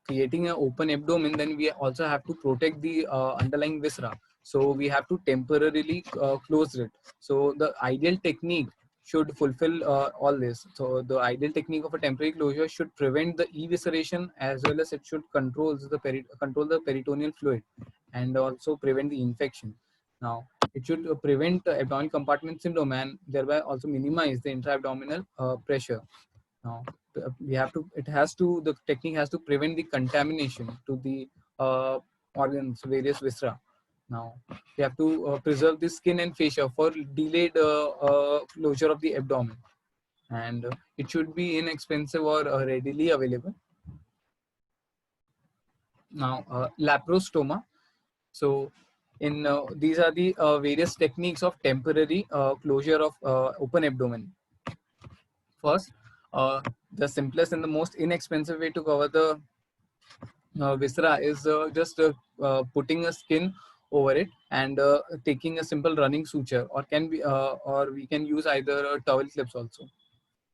creating an open abdomen, then we also have to protect the underlying viscera. So we have to temporarily close it. So the ideal technique should fulfill all this. So the ideal technique of a temporary closure should prevent the evisceration, as well as it should control the peritoneal fluid and also prevent the infection. Now, it should prevent abdominal compartment syndrome and thereby also minimize the intra-abdominal pressure. Now, the technique has to prevent the contamination to the organs, various viscera. Now, we have to preserve the skin and fascia for delayed closure of the abdomen, and it should be inexpensive or readily available. Now, laparoscopy. So, these are the various techniques of temporary closure of open abdomen. First, the simplest and the most inexpensive way to cover the viscera is just putting a skin over it and taking a simple running suture, or we can use either towel clips also.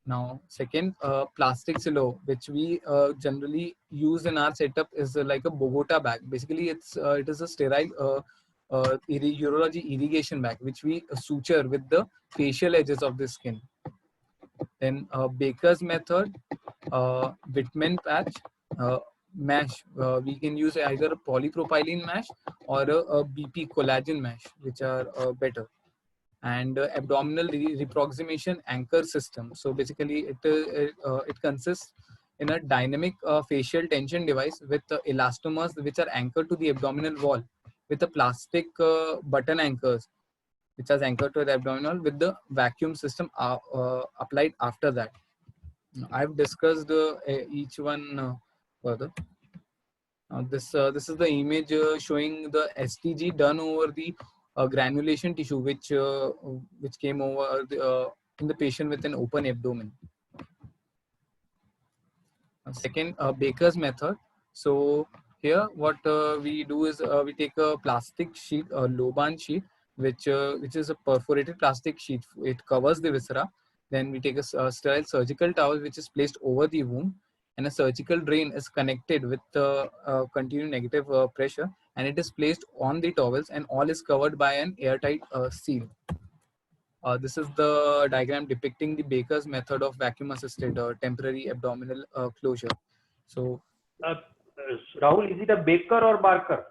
Now, second, plastic silo, which we generally use in our setup, is like a Bogota bag. Basically, it is a sterile urology irrigation bag, which we suture with the facial edges of the skin. Then Baker's method, Whitman patch, mash. We can use either a polypropylene mash or a BP collagen mash, which are better. And abdominal reproximation anchor system. So basically, it consists in a dynamic facial tension device with elastomers which are anchored to the abdominal wall with a plastic button anchors which are anchored to the abdominal with the vacuum system applied after that. I've discussed each one further. This is the image showing the STG done over the granulation tissue which came over in the patient with an open abdomen. Second, Baker's method. So here what we do is we take a plastic sheet, a Loban sheet, which is a perforated plastic sheet. It covers the viscera. Then we take a sterile surgical towel which is placed over the wound, and a surgical drain is connected with continued negative pressure, and it is placed on the towels, and all is covered by an airtight seal. This is the diagram depicting the Baker's method of vacuum-assisted temporary abdominal closure. So, Rahul, is it a Baker or Barker?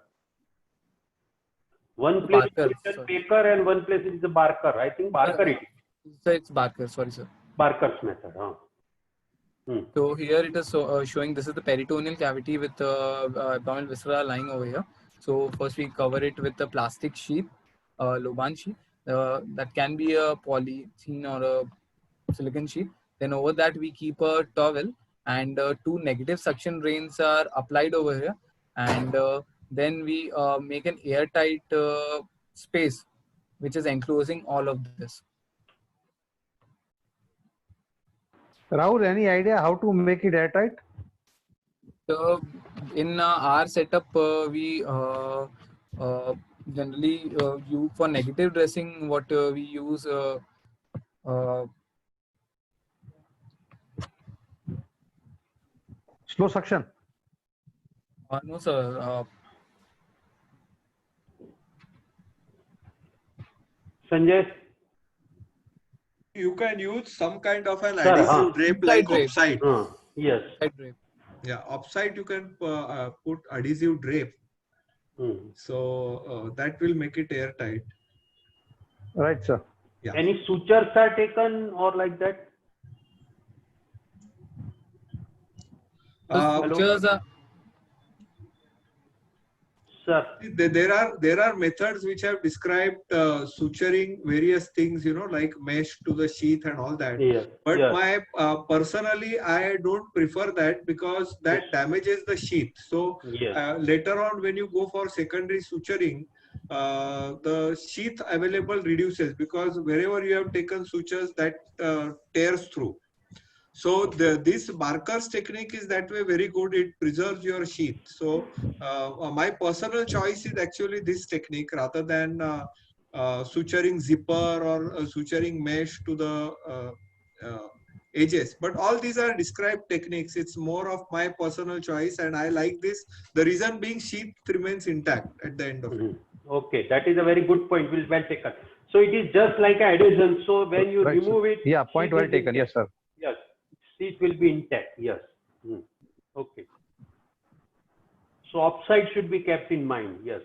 One place Barker, is sorry. Baker and one place is the Barker. I think Barker it is. So it's Barker, sorry sir. Barker's method. So here it is showing this is the peritoneal cavity with the abdominal viscera lying over here. So first we cover it with a plastic sheet, Loban sheet. That can be a polythene or a silicon sheet. Then over that we keep a towel, and two negative suction drains are applied over here, and then we make an airtight space which is enclosing all of this. Rahul, any idea how to make it airtight? So in our setup, we generally you for negative dressing what we use Slow suction. no sir. Sanjay? You can use some kind of an Sir, adhesive drape like Drape. offside. Yes. Yeah, offside you can put adhesive drape. So that will make it airtight. Right, sir. Yeah. Any sutures are taken or like that? Sutures are Sir. There are methods which have described suturing various things, you know, like mesh to the sheath and all that. Yes. But yes. my personally, I don't prefer that because that Yes. damages the sheath. So Yes. later on, when you go for secondary suturing, the sheath available reduces because wherever you have taken sutures, that tears through. So this Barker's technique is that way very good. It preserves your sheath. So my personal choice is actually this technique rather than suturing zipper or suturing mesh to the edges. But all these are described techniques. It's more of my personal choice, and I like this. The reason being, sheath remains intact at the end of it. Okay, that is a very good point. Well taken. So it is just like an adhesion. So when you Right, remove it, Yeah, point sheath well will be taken. intact. Yes, sir. Yes, sheath will be intact. Yes. Okay. So offside should be kept in mind. Yes.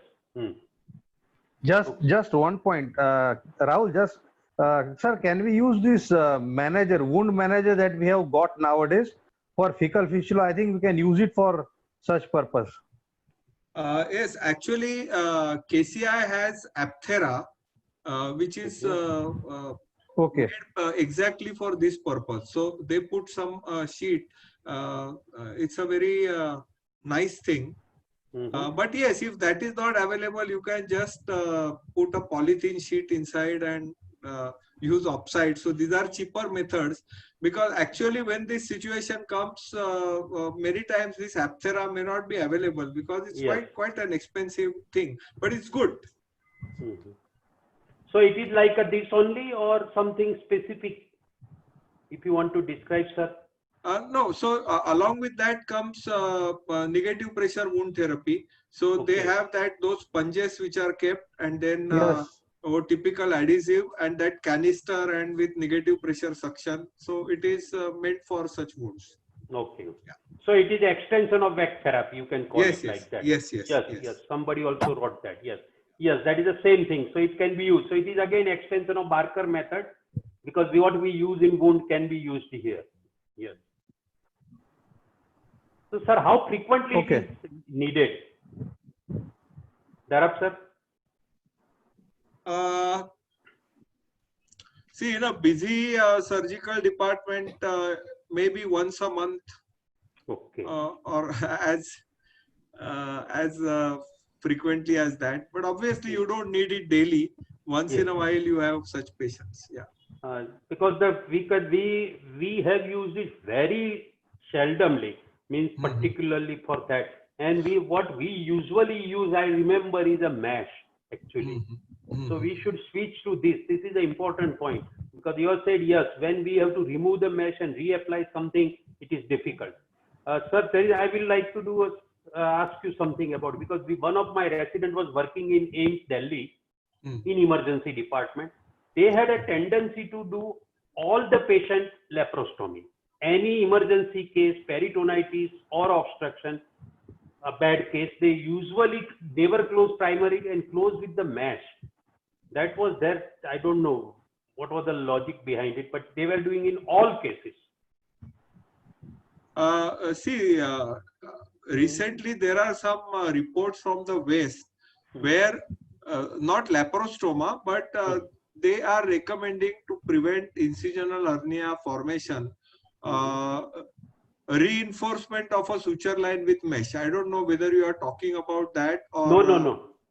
Just one point, Rahul. Just sir, can we use this wound manager that we have got nowadays for fecal fistula? I think we can use it for such purpose. Yes, actually, KCI has Apthera, which is Okay. made exactly for this purpose. So they put some sheet. It's a very nice thing. But yes, if that is not available, you can just put a polythene sheet inside and use offside. So these are cheaper methods, because actually when this situation comes, many times this Apthera may not be available because it's Yes. quite an expensive thing, but it's good. So it is like a this only or something specific, if you want to describe, sir? No, so along with that comes negative pressure wound therapy. So they Okay. have those sponges which are kept, and then Yes. or typical adhesive and that canister and with negative pressure suction. So it is meant for such wounds. Okay. Yeah. So it is extension of wax therapy. You can call Yes, it yes, like that. yes, yes, Yes, yes. yes. Somebody also wrote that. Yes. Yes, that is the same thing. So it can be used. So it is again extension of Barker method, because what we use in wound can be used here. Yes. So sir, how frequently Okay. it is needed? Darab sir? See, in a busy surgical department, maybe once a month, Okay. or as frequently as that. But obviously, you don't need it daily. Once Yes. in a while, you have such patients. Yeah. Because we have used it very seldomly, means particularly for that. And what we usually use, I remember, is a mesh actually. So we should switch to this. This is the important point, because you have said yes, when we have to remove the mesh and reapply something, it is difficult. Sir, I will like to ask you something about, because one of my residents was working in AIIMS Delhi in emergency department. They had a tendency to do all the patient laparoscopy. Any emergency case, peritonitis or obstruction, a bad case, they usually never close primary and close with the mesh. That was their, I don't know what was the logic behind it, but they were doing in all cases. Recently there are some reports from the West where not laparoscopy, but they are recommending to prevent incisional hernia formation, reinforcement of a suture line with mesh. I don't know whether you are talking about that or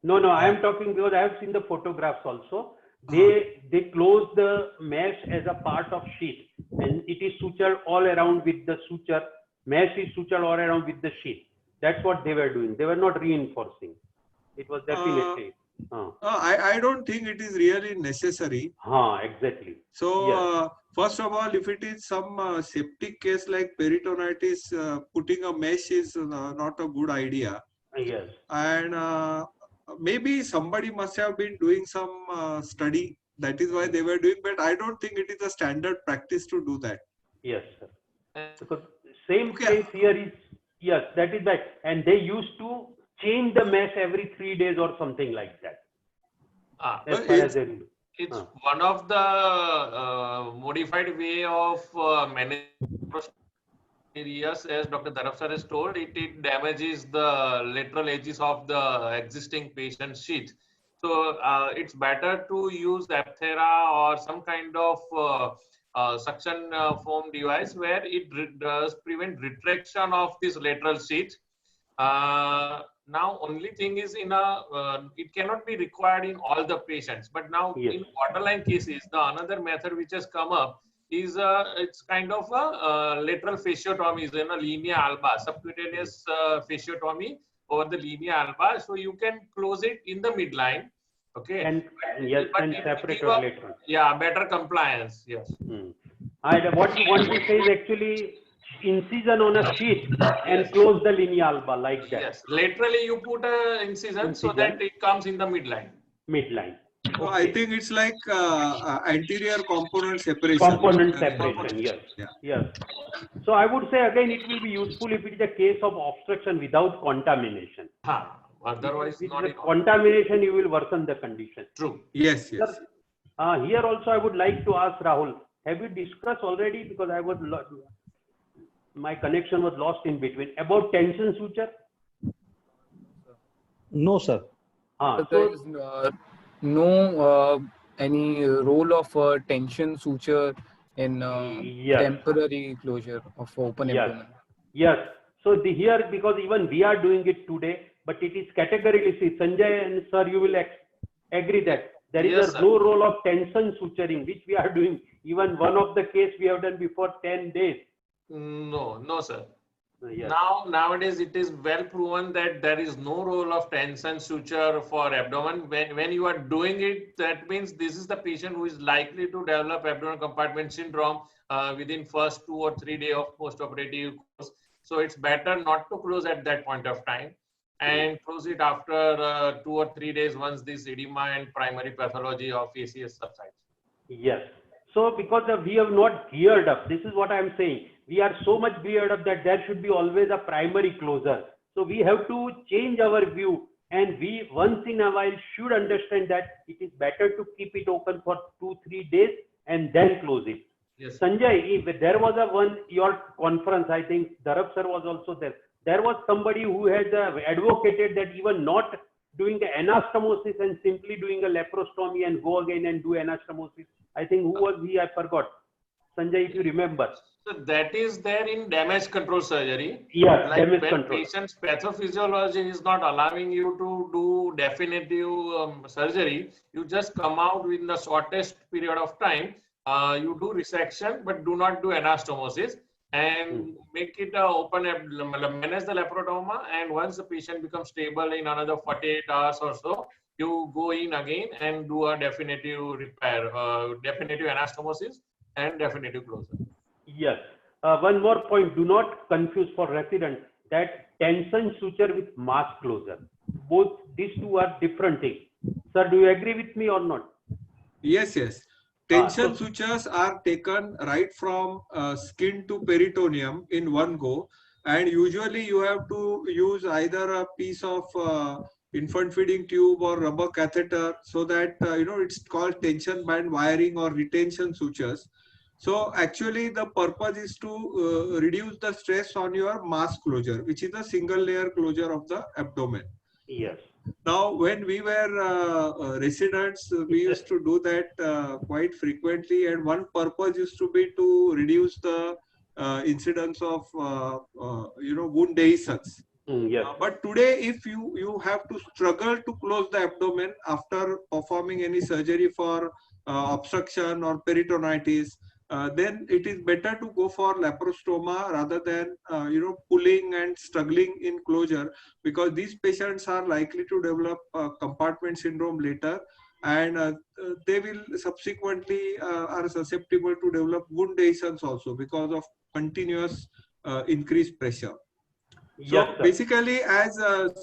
No. I am talking because I have seen the photographs also. They close the mesh as a part of sheet, and it is sutured all around with the suture. Mesh is sutured all around with the sheet. That's what they were doing. They were not reinforcing. It was definitely. I don't think it is really necessary. Exactly. So Yes. first of all, if it is some septic case like peritonitis, putting a mesh is not a good idea. Yes. And maybe somebody must have been doing some study. That is why they were doing, but I don't think it is a standard practice to do that. Yes, sir. Because same case here is, yes, that is that. And they used to change the mesh every 3 days or something like that. It's one of the modified way of managing areas, as Dr. Darab sir has told. It damages the lateral edges of the existing patient sheet. So it's better to use Apthera or some kind of suction foam device where it does prevent retraction of this lateral sheet. Now, only thing is it cannot be required in all the patients. But now in borderline cases, the another method which has come up is it's kind of a lateral fasciotomy, is in a linea alba, subcutaneous fasciotomy over the linea alba. So you can close it in the midline. Okay. And separate or lateral. Yeah, better compliance. Yes. What you want to say is actually incision on a sheet and close the linea alba like that. Yes, laterally you put a incision so that it comes in the midline. So I think it's like anterior component separation. Yes. Yeah. Yes. So I would say again, it will be useful if it is a case of obstruction without contamination. Otherwise, contamination, you will worsen the condition. True. Yes. Sir, here also I would like to ask Rahul, have you discussed already, because my connection was lost in between, about tension suture? No, sir. There is no any role of tension suture in temporary closure of open abdomen. Yes. So here, because even we are doing it today, but it is categorically, see, Sanjay and sir, you will agree that there is no role of tension suturing, which we are doing. Even one of the case we have done before 10 days. No, sir. Nowadays it is well proven that there is no role of tension suture for abdomen. When you are doing it, that means this is the patient who is likely to develop abdominal compartment syndrome within first 2 or 3 days of post-operative course. So it's better not to close at that point of time. and close it after 2 or 3 days once this edema and primary pathology of ACS subsides. Yes. So because we have not geared up, this is what I am saying. We are so much geared up that there should be always a primary closer. So we have to change our view, and we once in a while should understand that it is better to keep it open for 2-3 days and then close it. Yes. Sanjay, if there was your conference, I think Dharab sir was also there. There was somebody who had advocated that even not doing the anastomosis and simply doing a laparoscopy and go again and do anastomosis. I think who was he? I forgot. Sanjay, if you remember. So that is there in damage control surgery. Yeah, like damage when control. patient's pathophysiology is not allowing you to do definitive surgery, you just come out in the shortest period of time. You do resection, but do not do anastomosis, and make it open, manage the laparotoma. And once the patient becomes stable in another 48 hours or so, you go in again and do a definitive repair, definitive anastomosis and definitive closure. Yes. One more point. Do not confuse for residents that tension suture with mass closure. Both these two are different things. Sir, do you agree with me or not? Yes, yes. Tension sutures are taken right from skin to peritoneum in one go, and usually you have to use either a piece of infant feeding tube or rubber catheter, so that it's called tension band wiring or retention sutures. So actually the purpose is to reduce the stress on your mass closure, which is a single layer closure of the abdomen. Yes. Now, when we were residents, we used to do that quite frequently, and one purpose used to be to reduce the incidence of wound dehiscence. Yes. But today, if you have to struggle to close the abdomen after performing any surgery for obstruction or peritonitis, then it is better to go for laparoscopy rather than pulling and struggling in closure, because these patients are likely to develop compartment syndrome later, and they will subsequently are susceptible to develop wound dehiscence also because of continuous increased pressure. Yes, so basically, as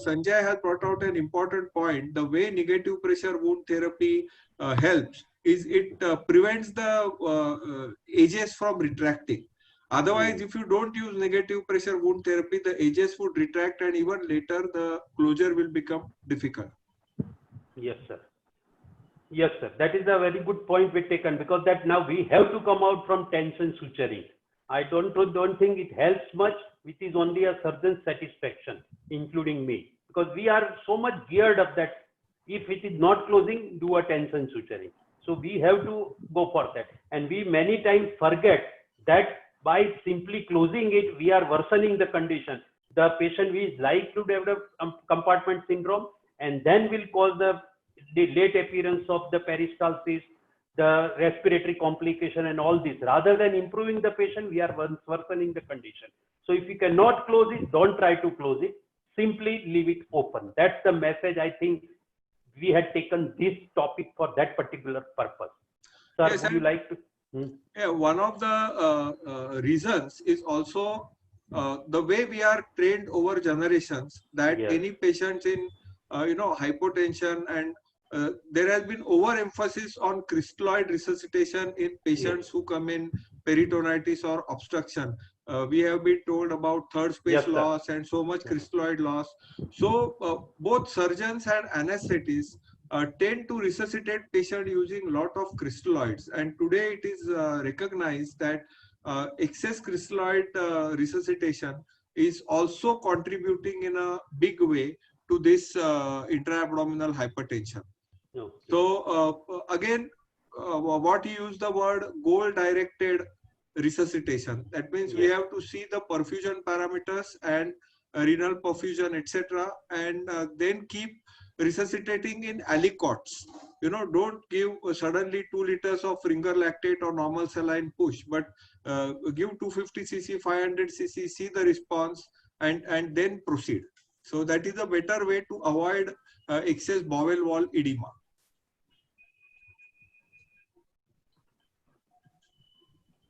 Sanjay has brought out an important point, the way negative pressure wound therapy helps is it prevents the edges from retracting. Otherwise, if you don't use negative pressure wound therapy, the edges would retract, and even later the closure will become difficult. Yes, sir. Yes, sir. That is a very good point we taken, because that now we have to come out from tension suturing. I don't think it helps much, which is only a surgeon's satisfaction, including me, because we are so much geared up that if it is not closing, do a tension suturing. So we have to go for that. And we many times forget that by simply closing it, we are worsening the condition. The patient is likely to develop compartment syndrome, and then will cause the late appearance of the peristalsis, the respiratory complication and all this. Rather than improving the patient, we are worsening the condition. So if you cannot close it, don't try to close it. Simply leave it open. That's the message. I think we had taken this topic for that particular purpose. Sir, Yes, would you like to? Yeah, one of the reasons is also the way we are trained over generations, that any patients in hypotension, and there has been overemphasis on crystalloid resuscitation in patients who come in peritonitis or obstruction. We have been told about third space loss and so much crystalloid loss. So both surgeons and anesthetists tend to resuscitate patient using a lot of crystalloids, and today it is recognized that excess crystalloid resuscitation is also contributing in a big way to this intra-abdominal hypertension. So again, what you use the word goal-directed resuscitation. That means we have to see the perfusion parameters and renal perfusion, etc., and then keep resuscitating in aliquots. Don't give suddenly 2 liters of ringer lactate or normal saline push, but give 250 cc, 500 cc, see the response, and then proceed. So that is a better way to avoid excess bowel wall edema.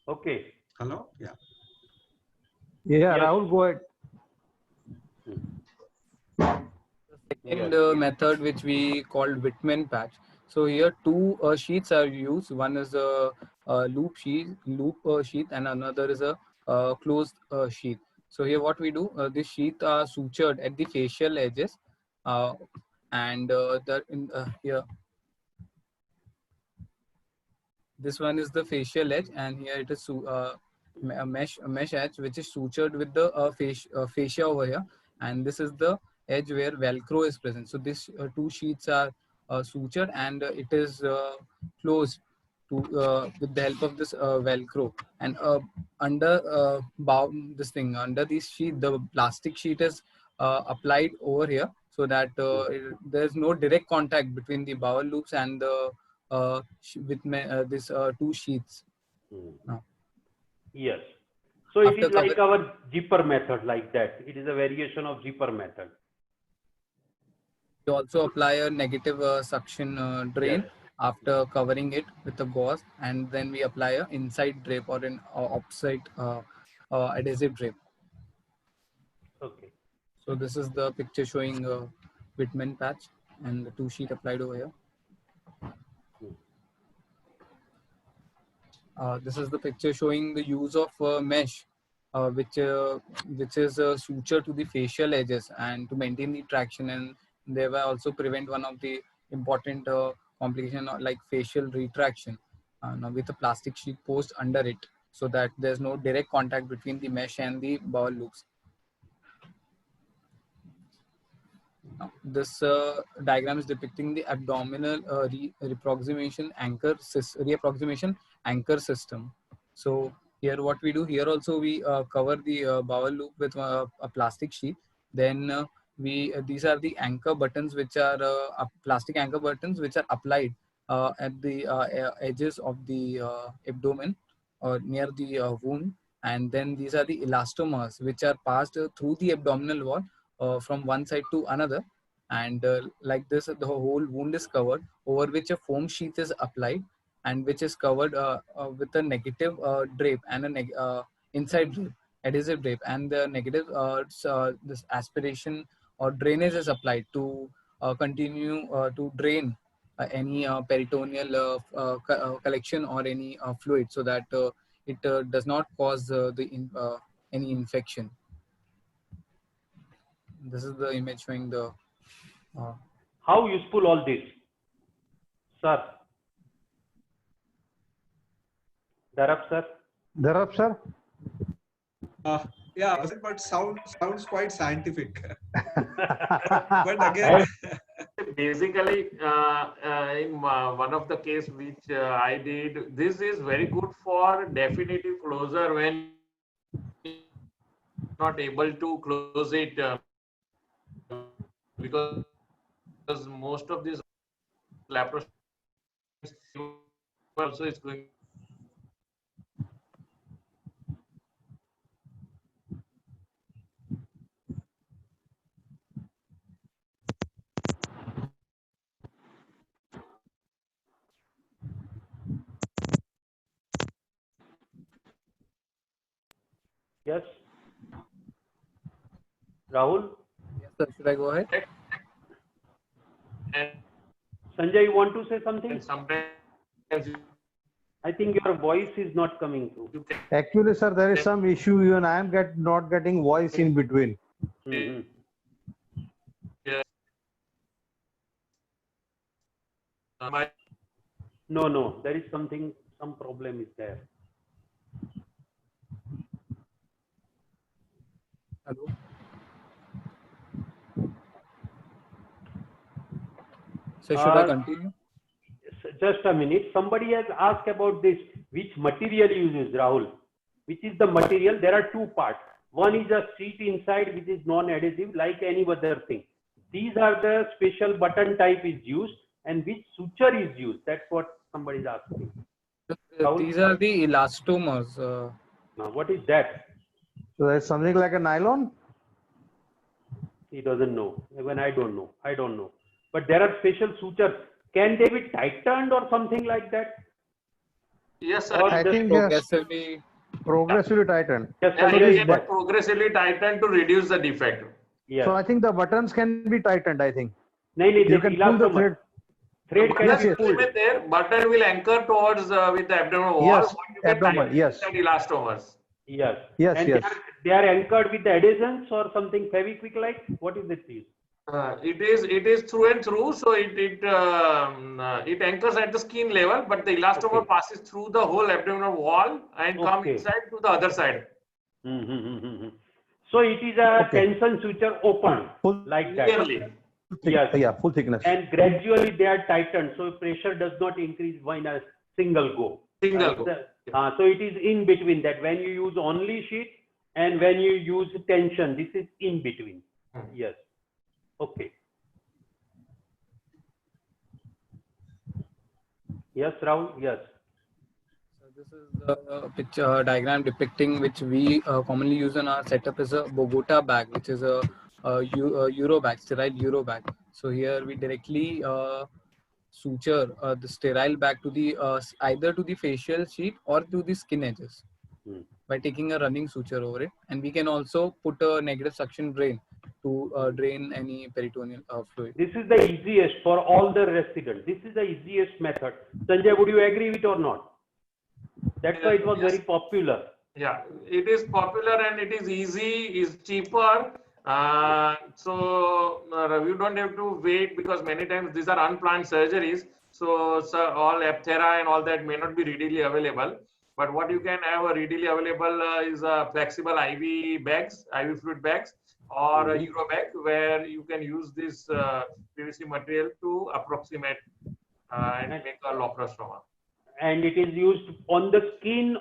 Okay. Hello? Yeah. Yeah, Rahul, go ahead. second method which we called Whitman patch. So here two sheets are used. One is a loop sheet, and another is a closed sheet. So here what we do, this sheet are sutured at the facial edges, and here this one is the facial edge, and here it is a mesh edge which is sutured with the fascia over here, and this is the edge where Velcro is present. So this two sheets are sutured, and it is closed to with the help of this Velcro. And under under this sheet, the plastic sheet is applied over here, so that there is no direct contact between the bowel loops and the this two sheets. No. Yes. So it After is like our zipper method, like that. It is a variation of zipper method. We also apply a negative suction drain Yes. after covering it with a gauze, and then we apply a inside drape or an opposite adhesive drape. Okay. So this is the picture showing Whitman patch and the two sheet applied over here. This is the picture showing the use of mesh, which is a suture to the facial edges and to maintain the traction, and thereby also prevent one of the important complication like facial retraction now with a plastic sheet post under it, so that there's no direct contact between the mesh and the bowel loops. Now, this diagram is depicting the abdominal reapproximation anchor system. So here what we do, here also we cover the bowel loop with a plastic sheet. Then these are the anchor buttons, which are plastic anchor buttons which are applied at the edges of the abdomen or near the wound. And then these are the elastomers which are passed through the abdominal wall from one side to another, and like this the whole wound is covered, over which a foam sheath is applied, and which is covered with a negative drape and a inside drape, adhesive drape, and the negative this aspiration or drainage is applied to continue to drain any peritoneal collection or any fluid, so that it does not cause any infection. This is the image showing the How useful all this, sir? Darab sir? Darab sir? Yeah, but sounds quite scientific. But again, basically, in one of the case which I did, this is very good for definitive closure when not able to close it because most of these laparoscopic also is going. Yes. Rahul? Yes, sir. Should I go ahead? And Sanjay, you want to say something? sometimes I think your voice is not coming through. you can Actually, sir, there is some issue. Even I am not getting voice in between. Mhm. No, there is some problem is there. Hello. So should I continue? Just a minute. Somebody has asked about this. Which material uses, Rahul? Which is the material? There are two parts. One is a sheet inside, which is non-adhesive, like any other thing. These are the special button type is used, and which suture is used. That's what somebody is asking. These are the elastomers. Now, what is that? So there's something like a nylon. He doesn't know. Even I don't know. I don't know. But there are special sutures. Can they be tightened or something like that? yes, sir. Or I just think yes, Progressively. progressively tightened. Just Yeah, Sanjay, you can progressively tighten to reduce the defect. Yes. So I think the buttons can be tightened, I think. नहीं You can pull the thread. Thread can Yes, be yes. pulled. There, button will anchor towards with the abdominal wall. Yes, But you can abdomen, tighten yes. inside elastomers. Yes. Yes, And yes. they are anchored with the adhesons or something Fevikwik like. What is it, please? It is through and through, so it anchors at the skin level, but the elastomer Okay. passes through the whole abdominal wall and come Okay. inside to the other side. So it is a Okay. tension suture open Full, like that. Clearly. Yes. Yeah, full thickness. And gradually they are tightened, so pressure does not increase in a single go. Single go. So it is in between that when you use only sheet and when you use tension, this is in between. Yes. Okay. Yes, Rahul. Yes. So this is the picture diagram depicting which we commonly use in our setup is a Bogota bag, which is a Euro bag, sterile Euro bag. So here we directly suture the sterile bag to the either to the facial sheet or to the skin edges by taking a running suture over it, and we can also put a negative suction drain to drain any peritoneal fluid. This is the easiest for all the residents. This is the easiest method. Sanjay, would you agree with or not? That's why it was very popular. Yeah, it is popular and it is easy, is cheaper. So you don't have to wait because many times these are unplanned surgeries. So all Apthera and all that may not be readily available. But what you can have readily available is flexible IV bags, IV fluid bags, or a Euro bag where you can use this PVC material to approximate and make a laparoscoma. And it is used on the skin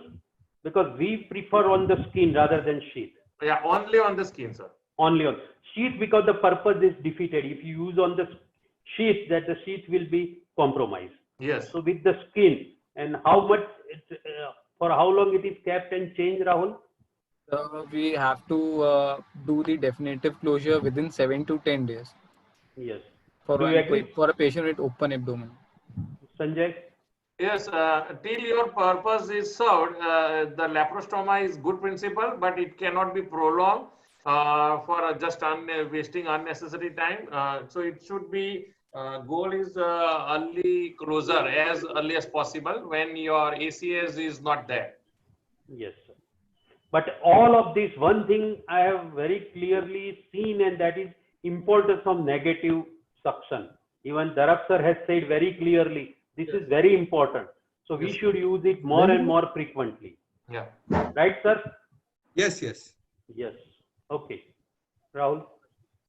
because we prefer on the skin rather than sheath. Yeah, only on the skin, sir. Only on sheath because the purpose is defeated. If you use on the sheath, that the sheath will be compromised. Yes. So with the skin and how much, for how long it is kept and changed, Rahul? We have to do the definitive closure within 7 to 10 days. Yes. For Do you agree? for a patient with open abdomen. Sanjay? Yes, till your purpose is served, the laparoscoma is good principle, but it cannot be prolonged for just wasting unnecessary time. So it should be, goal is early closure as early as possible when your ACS is not there. Yes, sir. But all of this, one thing I have very clearly seen, and that is importance of negative suction. Even Dharak sir has said very clearly, this is very important. So we should use it more and more frequently. Yeah. Right, sir? Yes, yes. Yes. Okay. Rahul?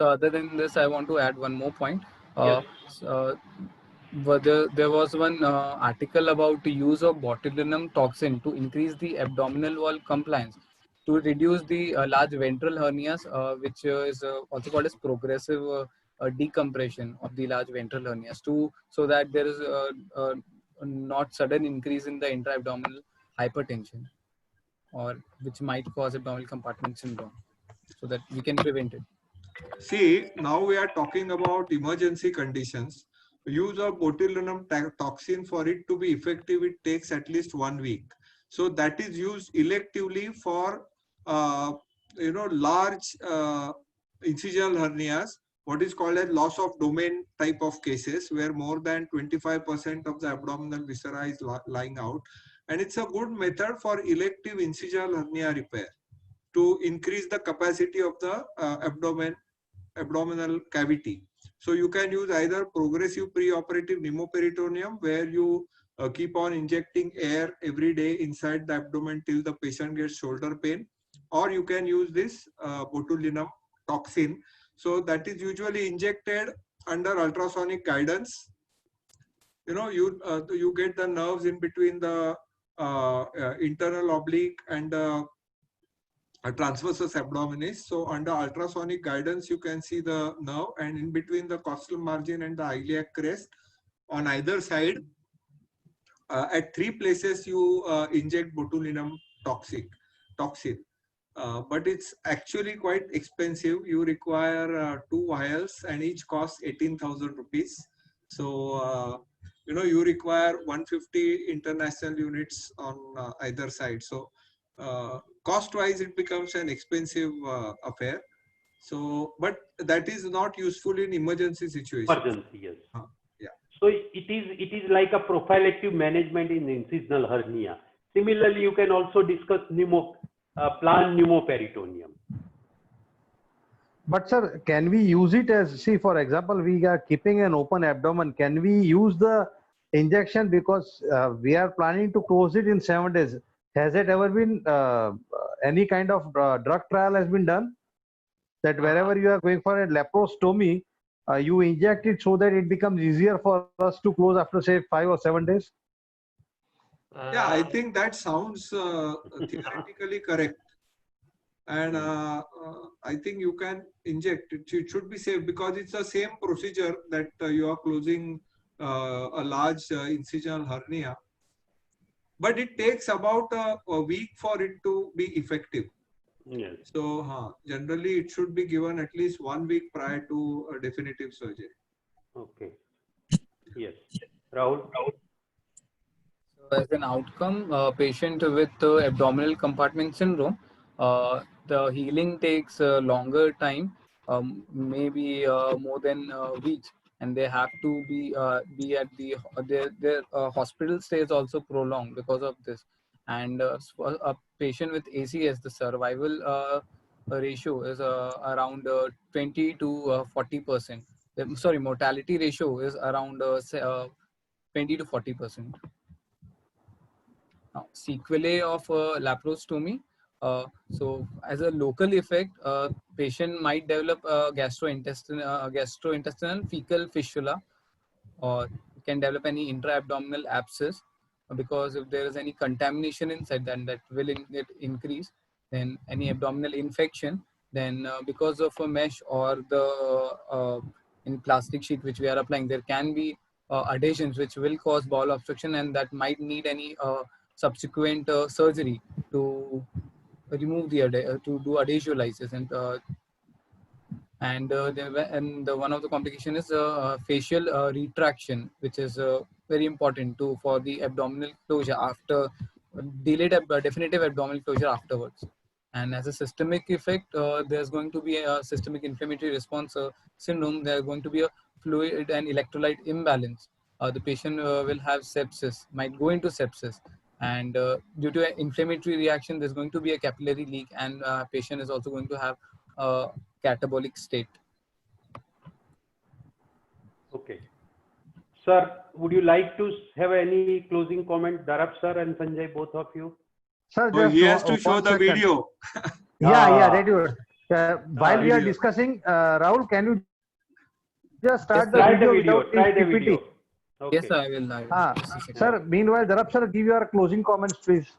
So other than this, I want to add one more point. Yes. There was one article about the use of botulinum toxin to increase the abdominal wall compliance to reduce the large ventral hernias, which is also called as progressive decompression of the large ventral hernias, so that there is not sudden increase in the intra-abdominal hypertension, or which might cause abdominal compartment syndrome, so that we can prevent it. See, now we are talking about emergency conditions. Use of botulinum toxin, for it to be effective, it takes at least 1 week. So that is used electively for large incisional hernias, what is called as loss of domain type of cases, where more than 25% of the abdominal viscera is lying out. And it's a good method for elective incisional hernia repair to increase the capacity of the abdominal cavity. So you can use either progressive preoperative pneumoperitoneum, where you keep on injecting air every day inside the abdomen till the patient gets shoulder pain, or you can use this botulinum toxin. So that is usually injected under ultrasonic guidance. You get the nerves in between the internal oblique and the transversus abdominis. So under ultrasonic guidance, you can see the nerve, and in between the costal margin and the iliac crest on either side, at 3 places you inject botulinum toxin. But it's actually quite expensive. You require 2 vials and each costs 18,000 rupees. So, you require 150 international units on either side. So, cost wise, it becomes an expensive affair. So, but that is not useful in emergency situations. Emergency, yes. Yeah. So it is like a prophylactic management in incisional hernia. Similarly, you can also discuss planned pneumoperitoneum. But sir, can we use it as, see, for example, we are keeping an open abdomen. Can we use the injection because we are planning to close it in 7 days? Has it ever been any kind of drug trial has been done? That wherever you are going for a laparostomy, you inject it so that it becomes easier for us to close after say 5 or 7 days? Yeah, I think that sounds theoretically correct. And I think you can inject it. It should be safe because it's the same procedure that you are closing a large incisional hernia. But it takes about a week for it to be effective. Yes. So generally it should be given at least 1 week prior to a definitive surgery. Okay. Yes. Rahul? So as an outcome, patient with abdominal compartment syndrome, the healing takes longer time, maybe more than weeks, and they have to be at their hospital stay is also prolonged because of this. And for a patient with ACS, the survival ratio is around 20 to 40%. Sorry, mortality ratio is around 20 to 40%. Now, sequelae of laparostomy. So, as a local effect, patient might develop gastrointestinal fecal fistula, or can develop any intra-abdominal abscess, because if there is any contamination inside, then that will increase. Then any abdominal infection, then because of a mesh or the in plastic sheet which we are applying, there can be adhesions which will cause bowel obstruction, and that might need any subsequent surgery to remove the to do adhesiolysis, and one of the complication is facial retraction, which is very important for the abdominal closure after delayed definitive abdominal closure afterwards. And as a systemic effect, there's going to be a systemic inflammatory response syndrome. There's going to be a fluid and electrolyte imbalance. The patient will have sepsis, might go into sepsis, and due to an inflammatory reaction, there's going to be a capillary leak, and patient is also going to have catabolic state. Okay. Sir, would you like to have any closing comment, Darab sir and Sanjay, both of you? Sir, Oh, just he has to show 1 the second. video. Yeah, that is. While we are Video. discussing, Rahul, can you just start Yes, the Try video the video. without Try the PPT? video. Okay. Yes, I will. Just a second. Sir, meanwhile, Darab sir, give your closing comments, please.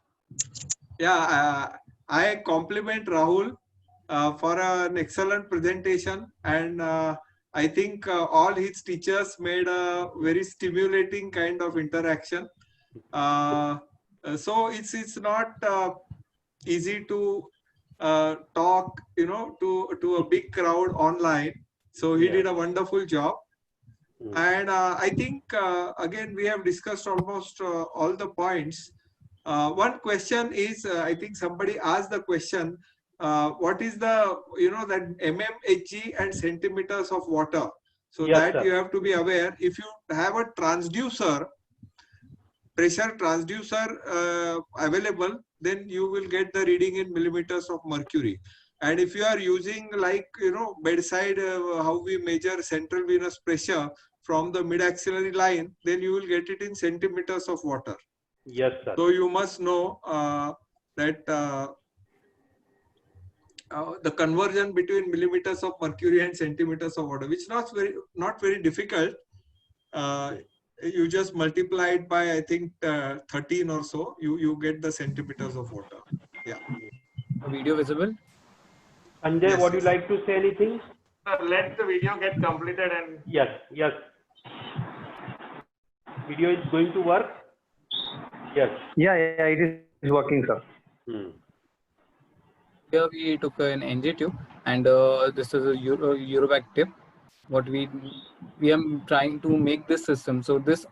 Yeah, I compliment Rahul for an excellent presentation, and I think all his teachers made a very stimulating kind of interaction. So it's not easy to talk, to a big crowd online. So he Yeah. did a wonderful job. Mm. And I think again we have discussed almost all the points. One question is, I think somebody asked the question, what is the, that mmHg and centimeters of water? So Yes, that sir. you have to be aware. If you have a transducer, pressure transducer available, then you will get the reading in millimeters of mercury. And if you are using like, bedside, how we measure central venous pressure from the mid-axillary line, then you will get it in centimeters of water. Yes, sir. So you must know that the conversion between millimeters of mercury and centimeters of water, which is not very difficult. You just multiply it by, I think, 13 or so. You get the centimeters of water. Yeah. Video visible? Sanjay, Yes, would you yes. like to say anything? Let the video get completed and Yes, yes. Video is going to work? Yes. Yeah, it is working, sir. Hmm. Here we took an NG tube, and this is a Eurovac tip. What we are trying to make this system. So this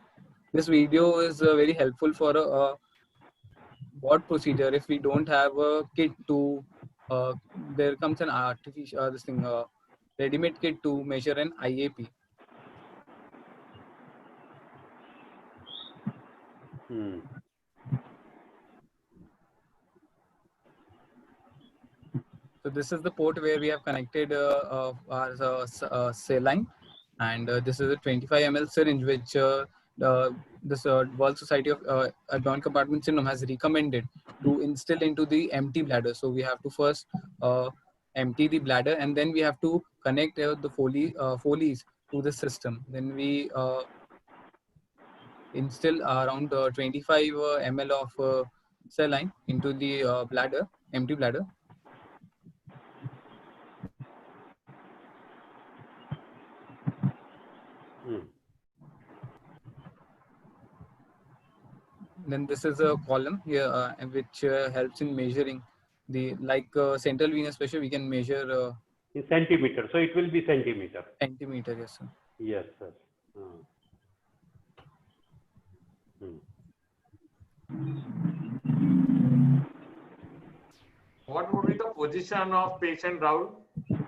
video is very helpful for a ward procedure if we don't have a kit to there comes an artificial this thing ready-made kit to measure an IAP. So this is the port where we have connected our saline, and this is a 25 ml syringe which this World Society of Abdominal Compartment Syndrome has recommended to instill into the empty bladder. So we have to first empty the bladder, and then we have to connect the Foleys to the system. Then we instill around 25 ml of saline into the bladder, empty bladder. Then this is a column here which helps in measuring the central venous pressure. We can measure in centimeter. So it will be centimeter. Centimeter, yes, sir. Yes, sir. What would be the position of patient, Rahul?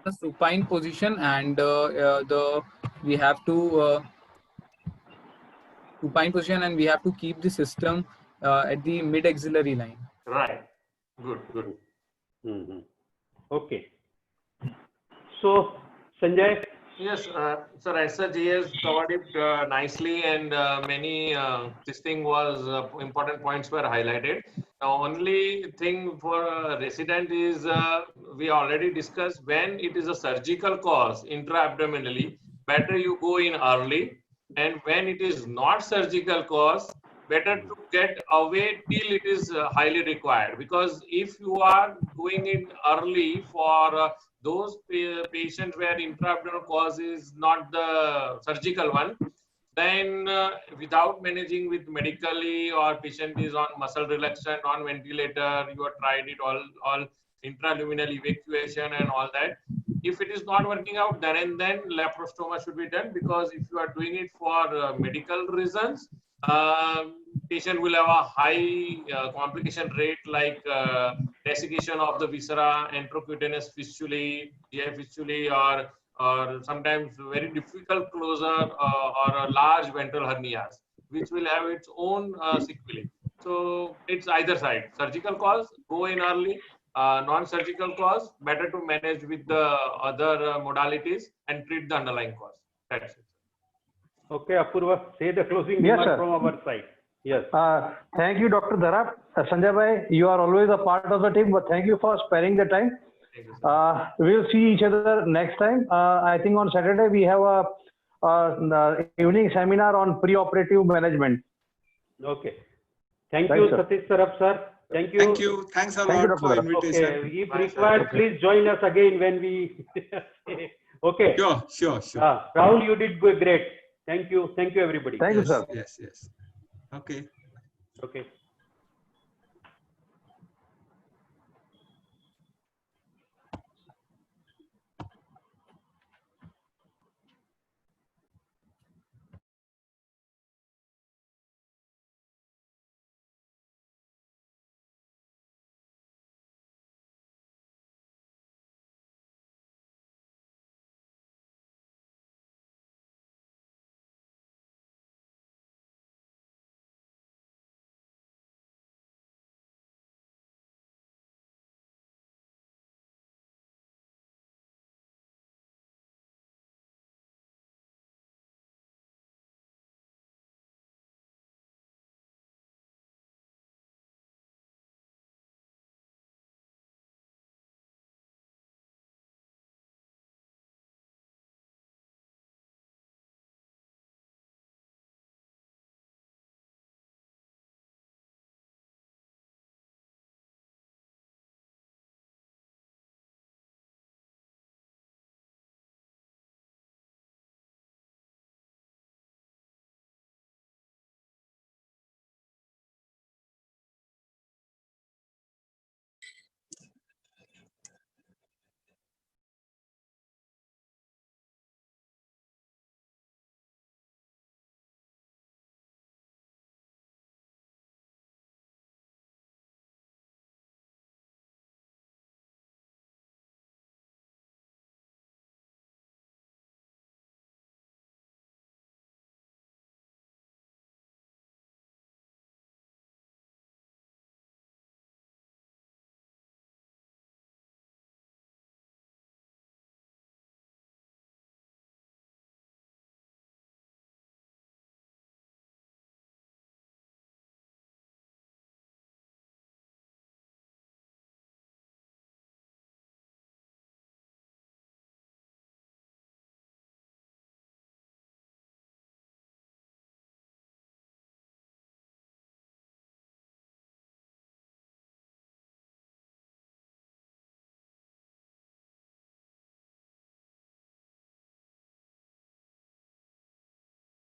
The supine position, and we have to supine position, and we have to keep the system at the mid axillary line. Right. Good. Okay. So, Sanjay. Yes, sir, as such, he has covered it nicely, and many this thing was important points were highlighted. The only thing for a resident is we already discussed, when it is a surgical cause intra-abdominally, better you go in early, and when it is not surgical cause, better to get away till it is highly required. Because if you are going in early for those patients where intra-abdominal cause is not the surgical one, then without managing with medically, or patient is on muscle relaxant, on ventilator, you have tried it all intraluminal evacuation and all that. If it is not working out, then and then laparoscopy should be done, because if you are doing it for medical reasons, patient will have a high complication rate, like desiccation of the viscera, intracutaneous fistulae, GI fistulae, or sometimes very difficult closure or a large ventral hernias, which will have its own sequelae. So it's either side. Surgical cause, go in early. Non-surgical cause, better to manage with the other modalities and treat the underlying cause. That's it. Okay, Apurva, say the closing Yes, remark sir. from our side. Yes. Thank you, Dr. Dhara. Sanjay bhai, you are always a part of the team, but thank you for sparing the time. Thank you, sir. We'll see each other next time. I think on Saturday we have a evening seminar on preoperative management. Okay. Thank Thanks, you, sir. Satish Saraf, sir. Thank you. Thank you. Thanks a Thank you, lot for Dr. invitation. Okay. If Bye, sir. required, Okay. please join us again when we. Okay. Sure. Rahul, you did great. Thank you. Thank you, everybody. Thank you, sir. Yes. Okay. Okay.